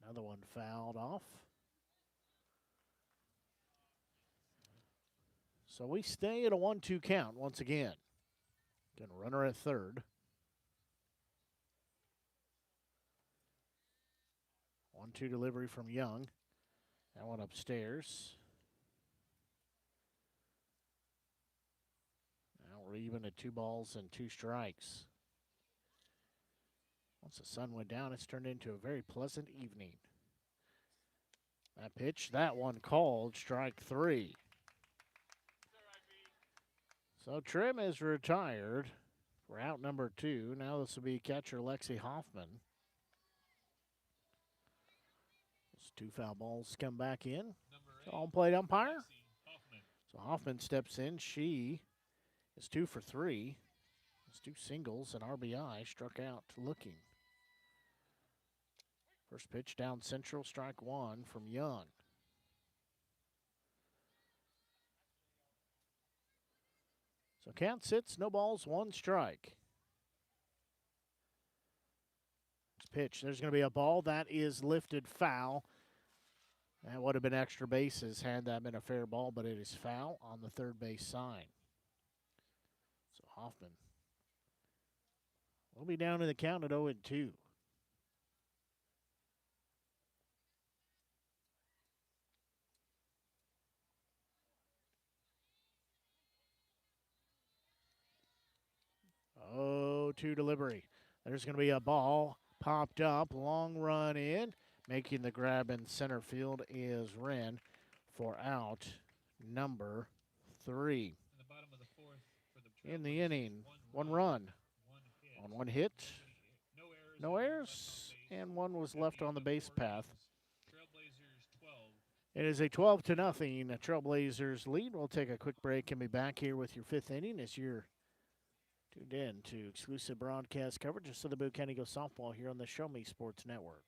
[SPEAKER 2] Another one fouled off. So we stay at a 1-2 count once again. Got a runner at third. 1-2 delivery from Young. That one upstairs. Now we're even at 2 balls and 2 strikes. Once the sun went down, it's turned into a very pleasant evening. That pitch, that one called, strike 3. So Trim is retired for out number 2. Now this will be catcher Lexi Hoffman. Those 2 foul balls come back in. On plate umpire. So Hoffman steps in. She is 2 for 3. Has 2 singles and RBI. Struck out looking. First pitch down central, strike 1 from Young. So count sits, no balls, 1 strike. Next pitch, there's going to be a ball that is lifted foul. That would have been extra bases had that been a fair ball, but it is foul on the third base side. So Hoffman will be down in the count at 0-2. Oh, 2 delivery. There's going to be a ball popped up, long run in. Making the grab in center field is Wren for out number 3. In the inning, 1 run on 1 hit. No errors, and 1 was left on the base path. It is a 12-0 Trailblazers lead. We'll take a quick break and be back here with your 5th inning as you're tuned in to exclusive broadcast coverage of Southern Boone County Eagles softball here on the Show Me Sports Network.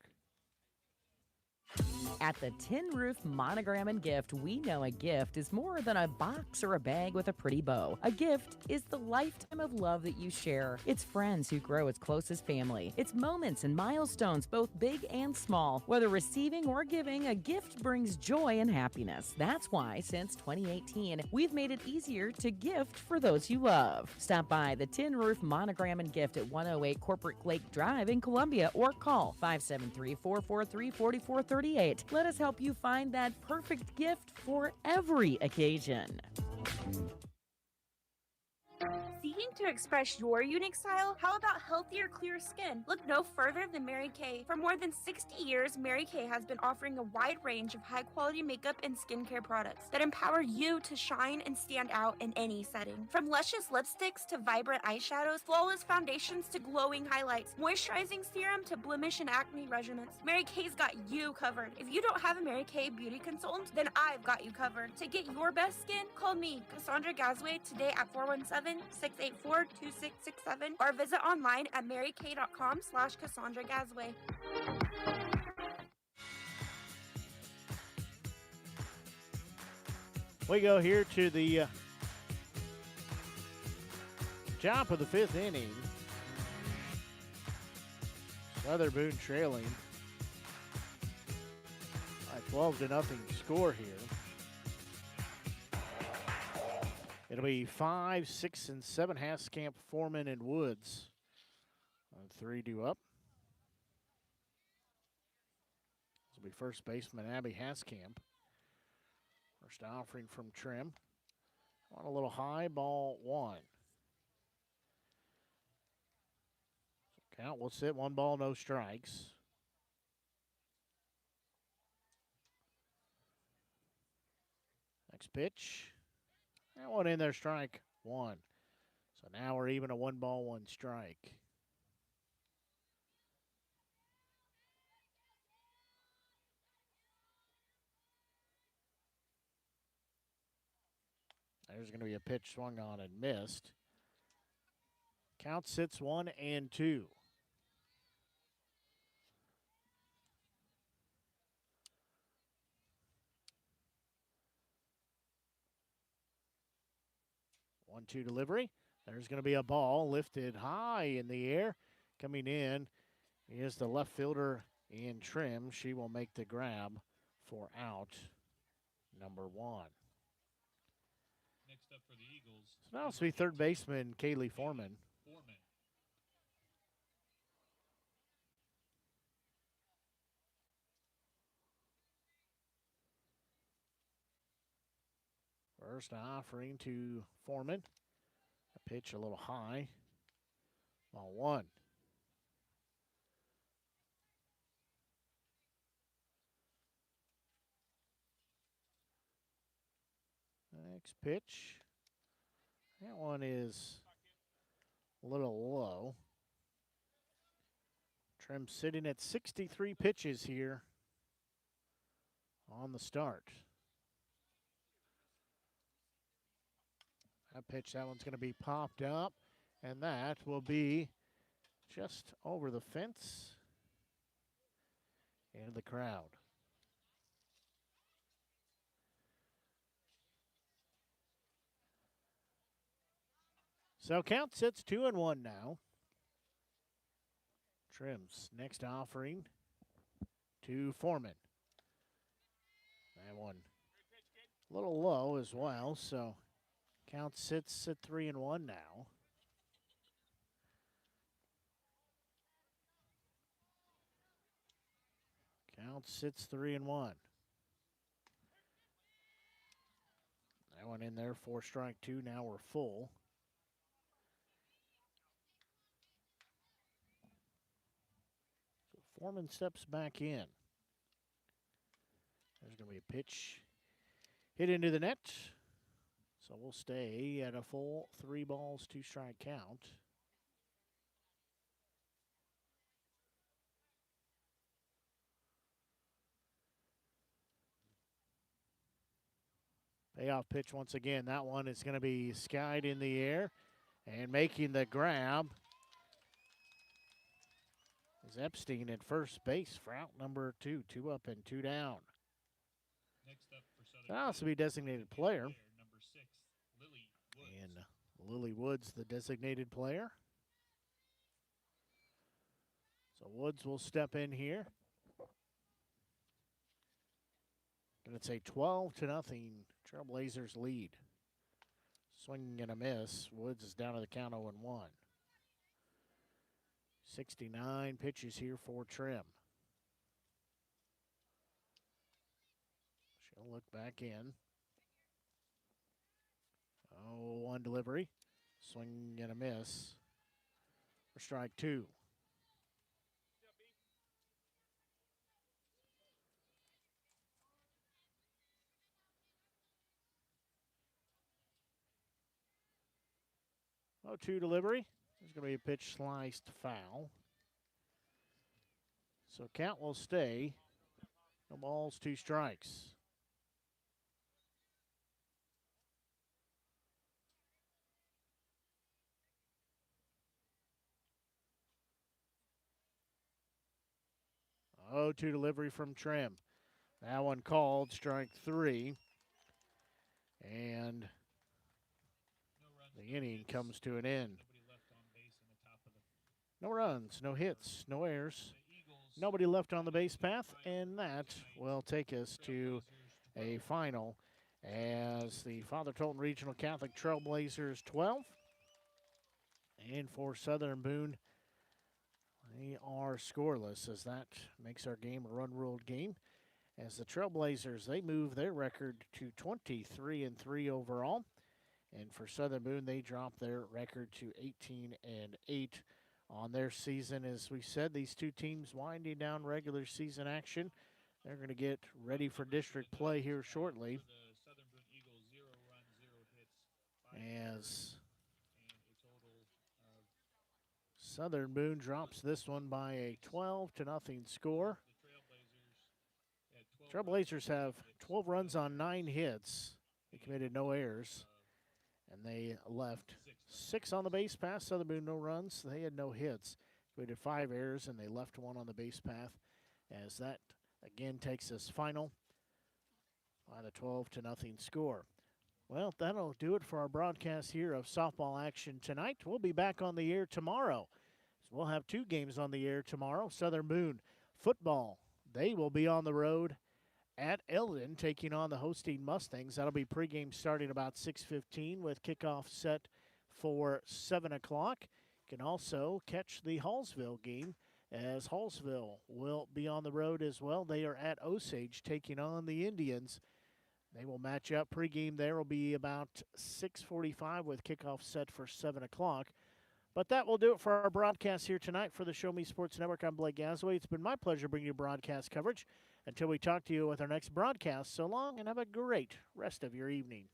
[SPEAKER 11] At the Tin Roof Monogram and Gift, we know a gift is more than a box or a bag with a pretty bow. A gift is the lifetime of love that you share. It's friends who grow as close as family. It's moments and milestones, both big and small. Whether receiving or giving, a gift brings joy and happiness. That's why, since 2018, we've made it easier to gift for those you love. Stop by the Tin Roof Monogram and Gift at 108 Corporate Lake Drive in Columbia or call 573-443-4438. Let us help you find that perfect gift for every occasion.
[SPEAKER 3] Seeking to express your unique style? How about healthier, clear skin? Look no further than Mary Kay. For more than 60 years, Mary Kay has been offering a wide range of high-quality makeup and skincare products that empower you to shine and stand out in any setting. From luscious lipsticks to vibrant eyeshadows, flawless foundations to glowing highlights, moisturizing serum to blemish and acne regimens, Mary Kay's got you covered. If you don't have a Mary Kay beauty consultant, then I've got you covered. To get your best skin, call me, Cassandra Gazway, today at 417-684-2667 or visit online at marykay.com/Cassandra Gazway.
[SPEAKER 2] We go here to the top of the 5th inning. Southern Boone trailing by 12-0 score here. It'll be 5, 6, and 7 Haskamp, Foreman, and Woods. 3 due up. This will be first baseman Abby Haskamp. First offering from Trim. On a little high, ball 1. So count will sit, 1 ball, no strikes. Next pitch. That one in there, strike 1. So now we're even a 1 ball, 1 strike. There's going to be a pitch swung on and missed. Count sits 1-2. One-two delivery. There's going to be a ball lifted high in the air. Coming in is the left fielder in Trim. She will make the grab for out number 1.
[SPEAKER 12] Next up for the Eagles.
[SPEAKER 2] So now it's be third baseman Kaylee Foreman. First offering to Foreman. A pitch a little high. Ball 1. Next pitch. That one is a little low. Trim sitting at 63 pitches here on the start. That pitch, that one's going to be popped up, and that will be just over the fence and the crowd. So count sits 2-1 now. Trim's next offering to Foreman. That one a little low as well, so count sits at 3-1 now. Count sits 3-1. That one in there for strike 2. Now we're full. So Foreman steps back in. There's going to be a pitch hit into the net. So we'll stay at a full 3 balls, 2 strike count. Payoff pitch once again. That one is going to be skied in the air, and making the grab is Epstein at first base for out number 2. 2 up and 2 down.
[SPEAKER 12] Next up for Southern
[SPEAKER 2] That'll also be designated player.
[SPEAKER 12] Number 6, Lily Woods.
[SPEAKER 2] And Lily Woods, the designated player. So Woods will step in here. And it's a 12-0 Trailblazers lead. Swinging and a miss. Woods is down to the count 0-1. 69 pitches here for Trim. She'll look back in. 0-1 delivery. Swing and a miss for strike 2. Oh, 2 delivery. There's going to be a pitch sliced foul. So count will stay. No balls, 2 strikes. Oh, 2 delivery from Trim. That one called strike 3. And the inning comes to an end. No runs, no hits, no errors. Nobody left on the base path, and that will take us to a final as the Father Tolton Regional Catholic Trailblazers 12. And for Southern Boone, they are scoreless, as that makes our game a run-ruled game. As the Trailblazers, they move their record to 23-3 overall. And for Southern Boone, they drop their record to 18-8 on their season. As we said, these two teams winding down regular season action. They're going to get ready for district play here shortly. As Southern Boone drops this one by a 12-0 score. Trailblazers have 12 runs on 9 hits. They committed no errors. And they left 6 on the base path. Southern Boone, no runs. They had no hits. We did 5 errors, and they left 1 on the base path. As that, again, takes us final by the 12-0 score. Well, that'll do it for our broadcast here of softball action tonight. We'll be back on the air tomorrow. So we'll have 2 games on the air tomorrow. Southern Boone football, they will be on the road at Eldon taking on the hosting Mustangs. That'll be pregame starting about 6:15 with kickoff set for 7 o'clock. You can also catch the Hallsville game as Hallsville will be on the road as well. They are at Osage taking on the Indians. They will match up. Pregame there will be about 6:45 with kickoff set for 7 o'clock. But that will do it for our broadcast here tonight for the Show Me Sports Network. I'm Blake Gasaway. It's been my pleasure bringing you broadcast coverage. Until we talk to you with our next broadcast, so long and have a great rest of your evening.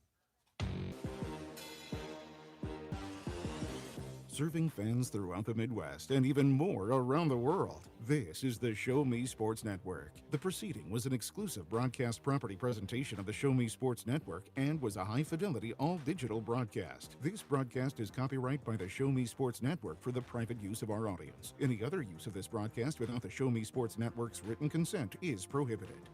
[SPEAKER 1] Serving fans throughout the Midwest and even more around the world. This is the Show Me Sports Network. The proceeding was an exclusive broadcast property presentation of the Show Me Sports Network and was a high-fidelity, all-digital broadcast. This broadcast is copyright by the Show Me Sports Network for the private use of our audience. Any other use of this broadcast without the Show Me Sports Network's written consent is prohibited.